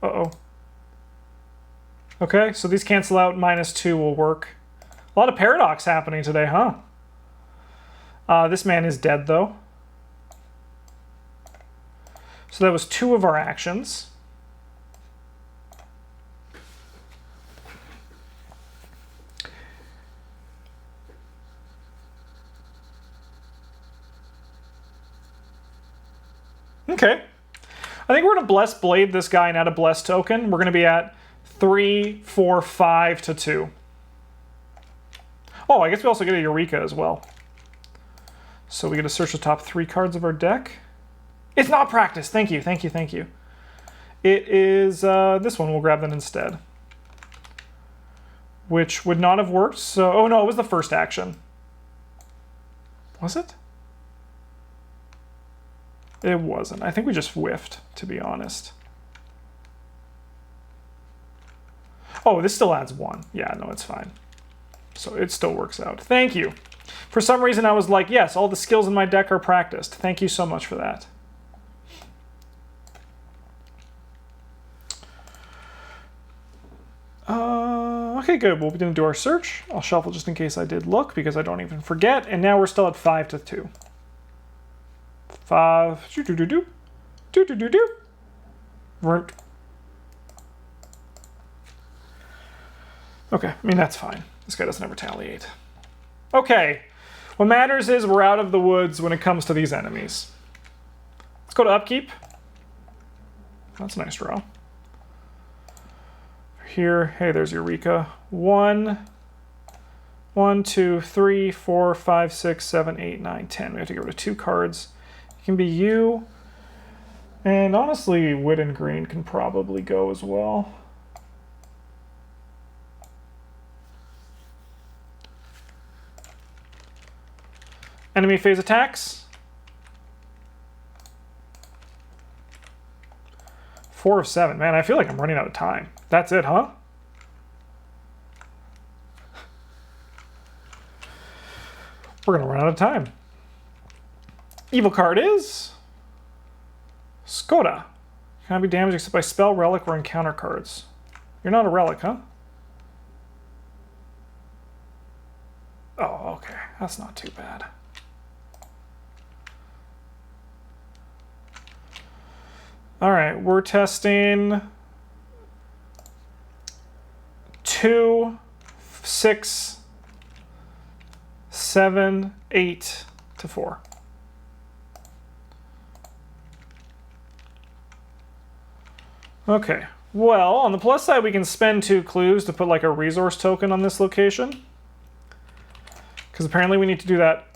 Uh-oh. Okay, so these cancel out. -2 will work. A lot of paradox happening today, huh? This man is dead, though. So that was 2 of our actions. Okay. I think we're going to Bless Blade this guy and add a Bless token. We're going to be at 3, 4, 5 to 2. Oh, I guess we also get a Eureka as well. So we get to search the top 3 cards of our deck. It's not practice. Thank you, thank you, thank you. It is this one. We'll grab that instead. Which would not have worked. So, oh no, it was the first action. Was it? It wasn't. I think we just whiffed, to be honest. Oh, this still adds 1. Yeah, no, it's fine. So it still works out. Thank you. For some reason, I was like, yes, all the skills in my deck are practiced. Thank you so much for that. Okay, good. We'll be going to do our search. I'll shuffle just in case I did look, because I don't even forget. And now we're still at 5 to 2. 5. Do-do-do-do. Do-do-do-do. Runt. Okay, I mean, that's fine. This guy doesn't ever retaliate. Okay. What matters is we're out of the woods when it comes to these enemies. Let's go to upkeep. That's a nice draw. Here, hey, there's Eureka. 1, 2, 3, 4, 5, 6, 7, 8, 9, 10. We have to get rid of 2 cards. It can be you. And honestly, Wood and Green can probably go as well. Enemy phase attacks. 4 of 7. Man, I feel like I'm running out of time. That's it, huh? We're gonna run out of time. Evil card is Skoda. Cannot be damaged except by spell, relic, or encounter cards. You're not a relic, huh? Oh, okay. That's not too bad. All right, we're testing 2, 6, 7, 8 to 4. Okay, well, on the plus side, we can spend 2 clues to put like a resource token on this location. Because apparently we need to do that.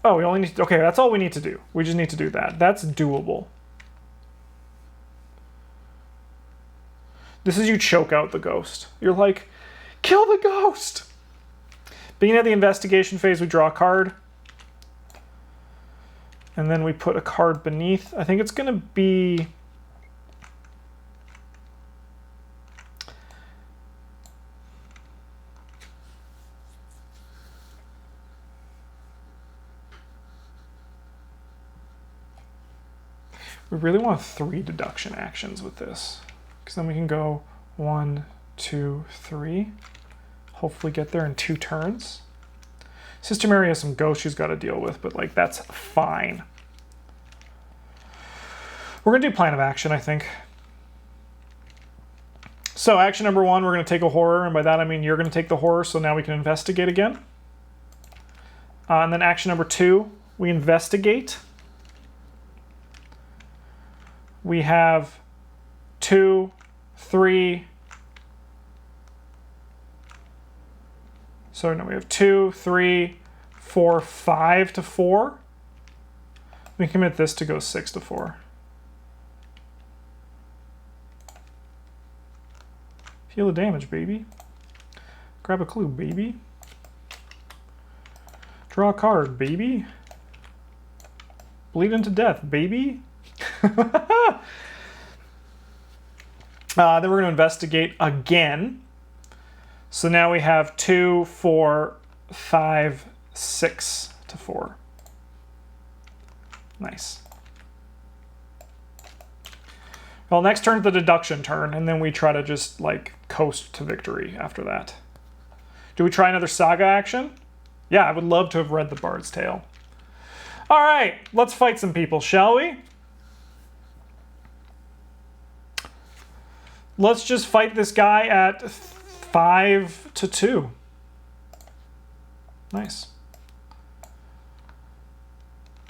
Oh, we only need to, okay, that's all we need to do. We just need to do that. That's doable. This is you choke out the ghost. You're like, kill the ghost! Beginning of the investigation phase, we draw a card. And then we put a card beneath. I think it's going to be... We really want 3 deduction actions with this. Because then we can go 1, 2, 3. Hopefully get there in 2 turns. Sister Mary has some ghosts she's got to deal with, but like that's fine. We're going to do plan of action, I think. So action number 1, we're going to take a horror, and by that I mean you're going to take the horror, so now we can investigate again. And then action number 2, we investigate. We have 2, 3. So no, we have 2, 3, 4, 5 to 4. We commit this to go 6 to 4. Heal the damage, baby. Grab a clue, baby. Draw a card, baby. Bleed into death, baby. Then we're going to investigate again. So now we have 2, 4, 5, 6 to 4. Nice. Well, next turn's the deduction turn, and then we try to just, like, coast to victory after that. Do we try another saga action? Yeah, I would love to have read the Bard's Tale. All right, let's fight some people, shall we? Let's just fight this guy at 5 to 2. Nice.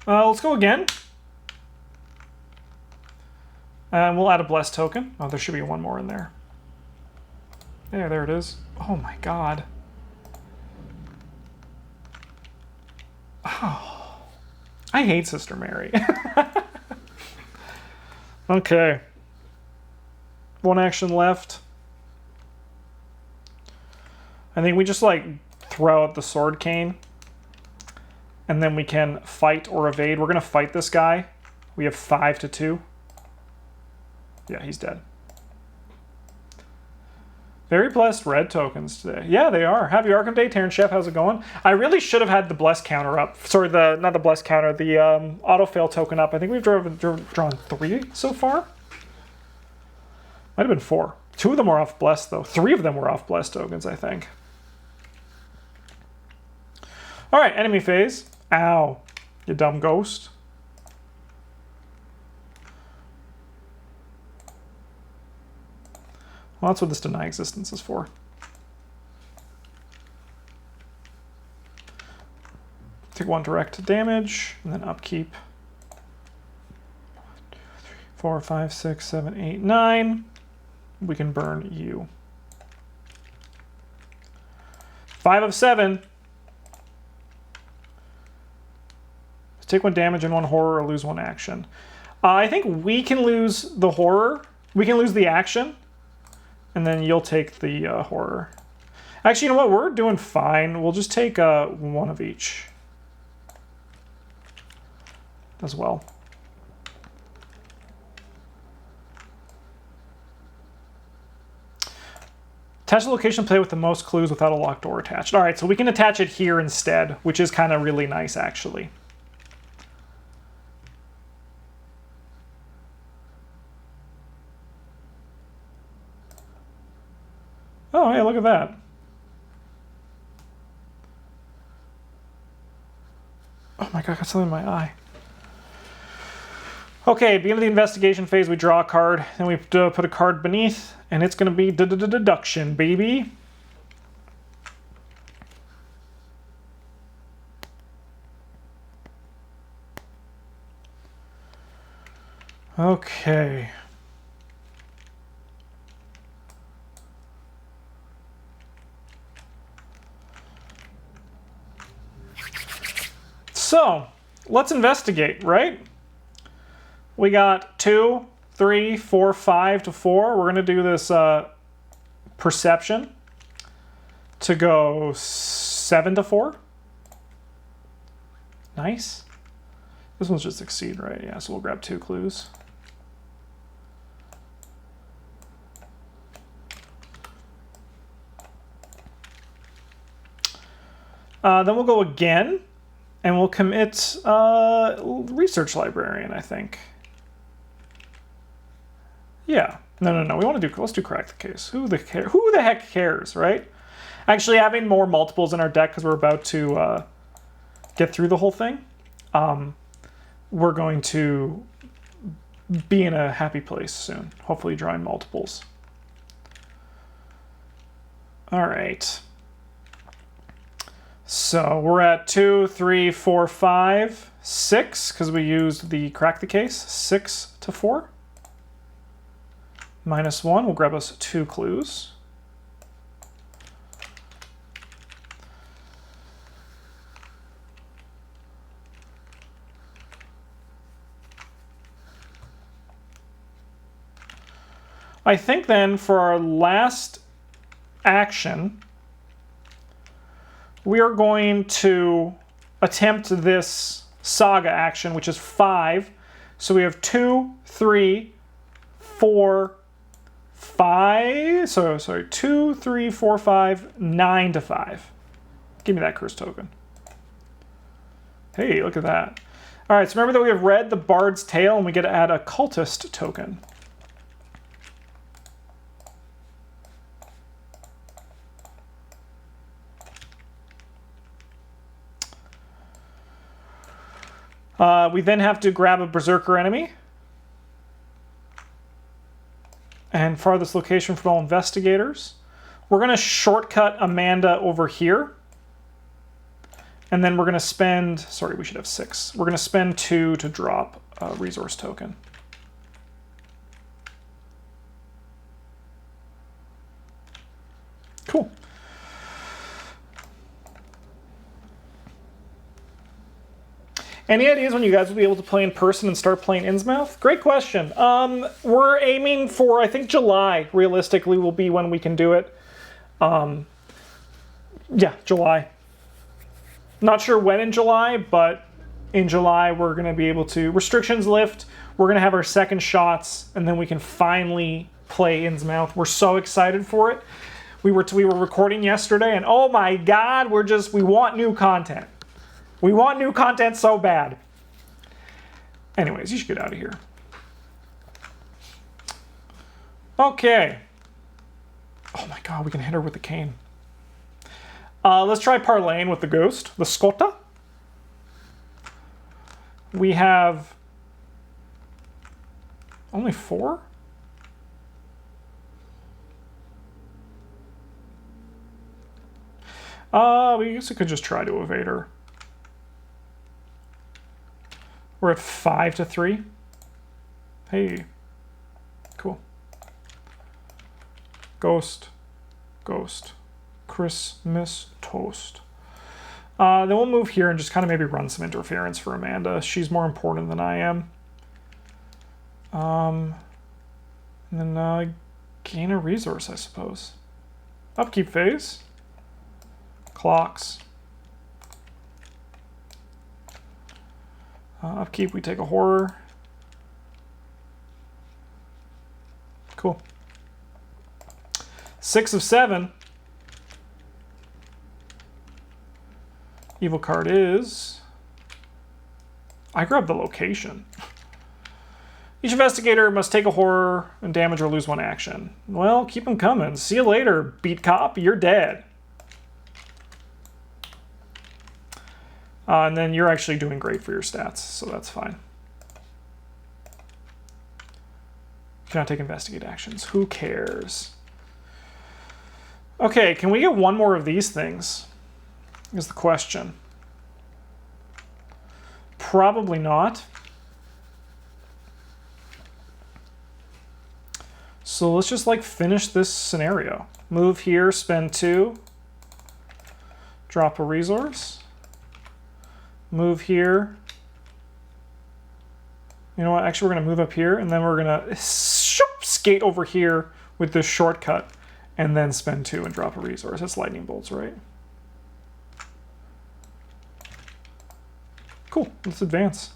Let's go again. And we'll add a blessed token. Oh, there should be one more in there. Yeah, there it is. Oh my god. Oh, I hate Sister Mary. Okay. 1 action left. I think we just like throw out the sword cane. And then we can fight or evade. We're going to fight this guy. We have 5 to 2. Yeah, he's dead. Very blessed red tokens today. Yeah, they are. Happy ARKHAM Day, Terran Chef. How's it going? I really should have had the bless counter up. Sorry, not the bless counter, the auto-fail token up. I think we've drawn 3 so far. Might have been 4. 2 of them were off bless, though. 3 of them were off bless tokens, I think. All right, enemy phase. Ow, you dumb ghost. Well, that's what this deny existence is for. Take 1 direct damage, and then upkeep. 4, 5, 6, 7, 8, 9. We can burn you. 5 of 7. Take 1 damage and 1 horror or lose 1 action. I think we can lose the horror. We can lose the action. And then you'll take the horror. Actually, you know what? We're doing fine. We'll just take 1 of each as well. Attach the location play with the most clues without a locked door attached. All right, so we can attach it here instead, which is kind of really nice, actually. Oh, hey, look at that. Oh my god, I got something in my eye. Okay, beginning of the investigation phase, we draw a card, then we put a card beneath, and it's going to be deduction, baby. Okay. So, let's investigate, right? We got 2, 3, 4, 5 to 4. We're going to do this perception to go 7 to 4. Nice. This one's just exceed, right? Yeah, so we'll grab 2 clues. Then we'll go again. And we'll commit research librarian, I think. Yeah. No. We want to do. Let's do crack the case. Who the heck cares, right? Actually, having more multiples in our deck because we're about to get through the whole thing. We're going to be in a happy place soon. Hopefully, drawing multiples. All right. So we're at 2, 3, 4, 5, 6, because we used the crack the case. 6 to 4. -1 will grab us 2 clues. I think then for our last action, we are going to attempt this saga action, which is 5. So we have 2, 3, 4, 5. So sorry, 2, 3, 4, 5, 9 to 5. Give me that curse token. Hey, look at that. All right, so remember that we have read the Bard's Tale, and we get to add a cultist token. We then have to grab a berserker enemy. And farthest location from all investigators. We're going to shortcut Amanda over here. And then we're going to spend, sorry, we should have 6. We're going to spend 2 to drop a resource token. Cool. Any ideas when you guys will be able to play in person and start playing Innsmouth? Great question. We're aiming for, I think July, realistically, will be when we can do it. Yeah, July. Not sure when in July, but in July we're going to be able to, restrictions lift, we're going to have our second shots, and then we can finally play Innsmouth. We're so excited for it. We were recording yesterday, and oh my God, we want new content. We want new content so bad. Anyways, you should get out of here. Okay. Oh my God, we can hit her with the cane. Let's try parlaying with the ghost, the Scotta. We have only 4? We guess we could just try to evade her. We're at 5 to 3. Hey. Cool. Ghost. Ghost. Christmas toast. Then we'll move here and just kind of maybe run some interference for Amanda. She's more important than I am. And then gain a resource, I suppose. Upkeep phase. Clocks. Upkeep, we take a horror. Cool. 6 of 7. Evil card is... I grabbed the location. Each investigator must take a horror and damage or lose 1 action. Well, keep them coming. See you later, beat cop. You're dead. And then you're actually doing great for your stats, so that's fine. You cannot take investigate actions. Who cares? Okay, can we get 1 more of these things? Is the question. Probably not. So let's just like finish this scenario. Move here, spend 2. Drop a resource. Move here. You know what? Actually, we're going to move up here, and then we're going to skate over here with this shortcut, and then spend 2 and drop a resource. That's lightning bolts, right? Cool. Let's advance.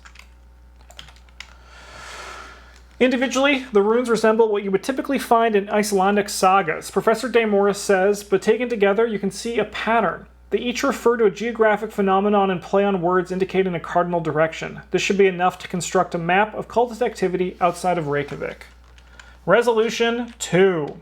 Individually, the runes resemble what you would typically find in Icelandic sagas. Professor De Morris says, but taken together, you can see a pattern. They each refer to a geographic phenomenon and play on words indicating a cardinal direction. This should be enough to construct a map of cultist activity outside of Reykjavik. Resolution 2.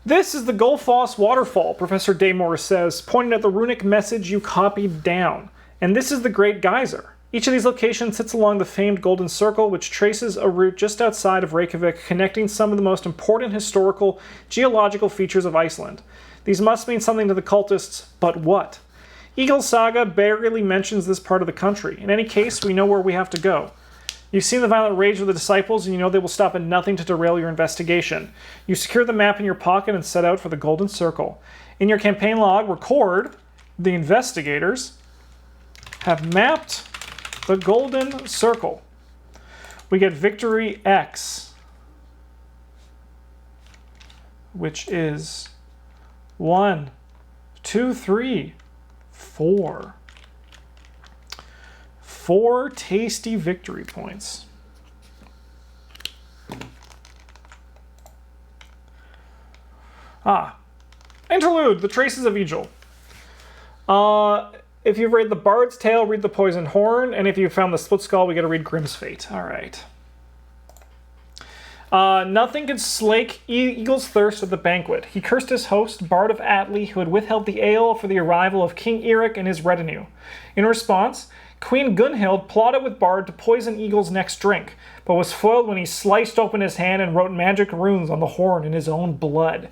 This is the Gullfoss waterfall, Professor De Morris says, pointing at the runic message you copied down. And this is the Great Geyser. Each of these locations sits along the famed Golden Circle, which traces a route just outside of Reykjavik, connecting some of the most important historical, geological features of Iceland. These must mean something to the cultists, but what? Egil's saga barely mentions this part of the country. In any case, we know where we have to go. You've seen the violent rage of the disciples, and you know they will stop at nothing to derail your investigation. You secure the map in your pocket and set out for the Golden Circle. In your campaign log, record the investigators have mapped the Golden Circle. We get victory X, which is 1, 2, 3, 4. 4 tasty victory points. Interlude, the Traces of Egil. If you've read the Bard's Tale, read the Poisoned Horn, and if you found the Split Skull, we get to read Grimm's Fate. All right. Nothing could slake Egil's thirst at the banquet. He cursed his host, Bard of Atli, who had withheld the ale for the arrival of King Eric and his retinue. In response, Queen Gunhild plotted with Bard to poison Egil's next drink, but was foiled when he sliced open his hand and wrote magic runes on the horn in his own blood.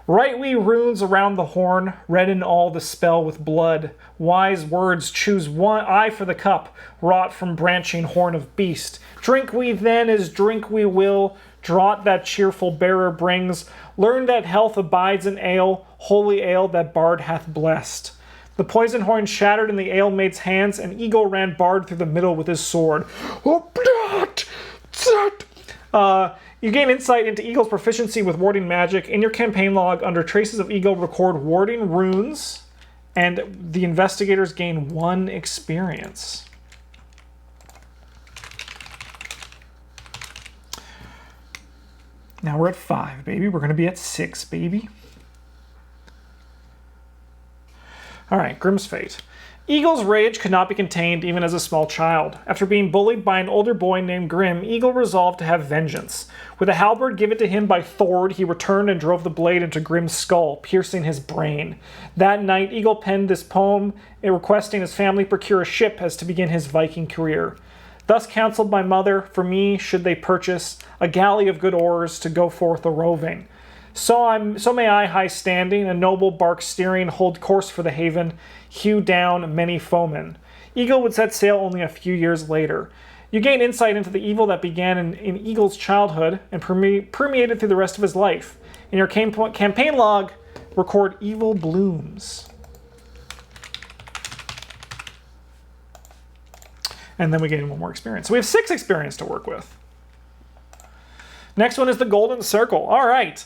Write we runes around the horn, redden all the spell with blood. Wise words, choose one eye for the cup, wrought from branching horn of beast. Drink we then as drink we will, draught that cheerful bearer brings. Learn that health abides in ale, holy ale that Bard hath blessed. The poison horn shattered in the ale-maid's hands, and Egil ran Bard through the middle with his sword. You gain insight into Egil's proficiency with warding magic. In your campaign log, under Traces of Egil, record warding runes, and the investigators gain 1 experience. Now we're at 5, baby. We're going to be at 6, baby. All right, Grimm's Fate. Egil's rage could not be contained even as a small child. After being bullied by an older boy named Grimm, Egil resolved to have vengeance. With a halberd given to him by Thord, he returned and drove the blade into Grimm's skull, piercing his brain. That night, Egil penned this poem requesting his family procure a ship as to begin his Viking career. Thus counseled my mother, for me should they purchase a galley of good oars to go forth a-roving. So may I, high standing, a noble bark steering, hold course for the haven, hew down many foemen. Egil would set sail only a few years later. You gain insight into the evil that began in Egil's childhood and permeated through the rest of his life. In your campaign log, record evil blooms. And then we gain one more experience. So we have 6 experience to work with. Next one is the Golden Circle. All right.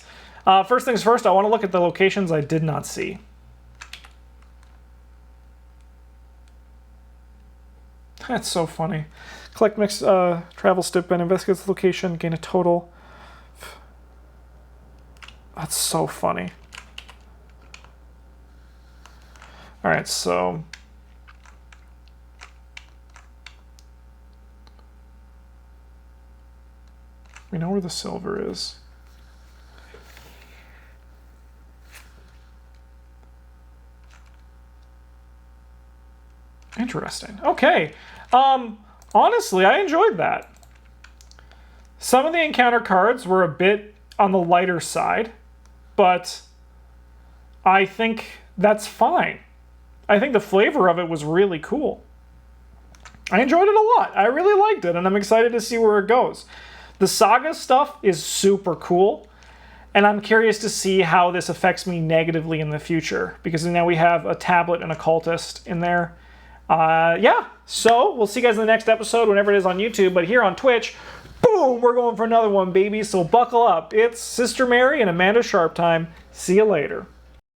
First things first, I want to look at the locations I did not see. That's so funny. Collect mixed travel stipend, investigate the location, gain a total. That's so funny. All right, so we know where the silver is. Interesting. Okay. Honestly, I enjoyed that. Some of the encounter cards were a bit on the lighter side, but I think that's fine. I think the flavor of it was really cool. I enjoyed it a lot. I really liked it, and I'm excited to see where it goes. The saga stuff is super cool, and I'm curious to see how this affects me negatively in the future, because now we have a tablet and a cultist in there. Yeah, so we'll see you guys in the next episode, whenever it is on YouTube, but here on Twitch, boom, we're going for another one, baby, so buckle up. It's Sister Mary and Amanda Sharp time. See you later.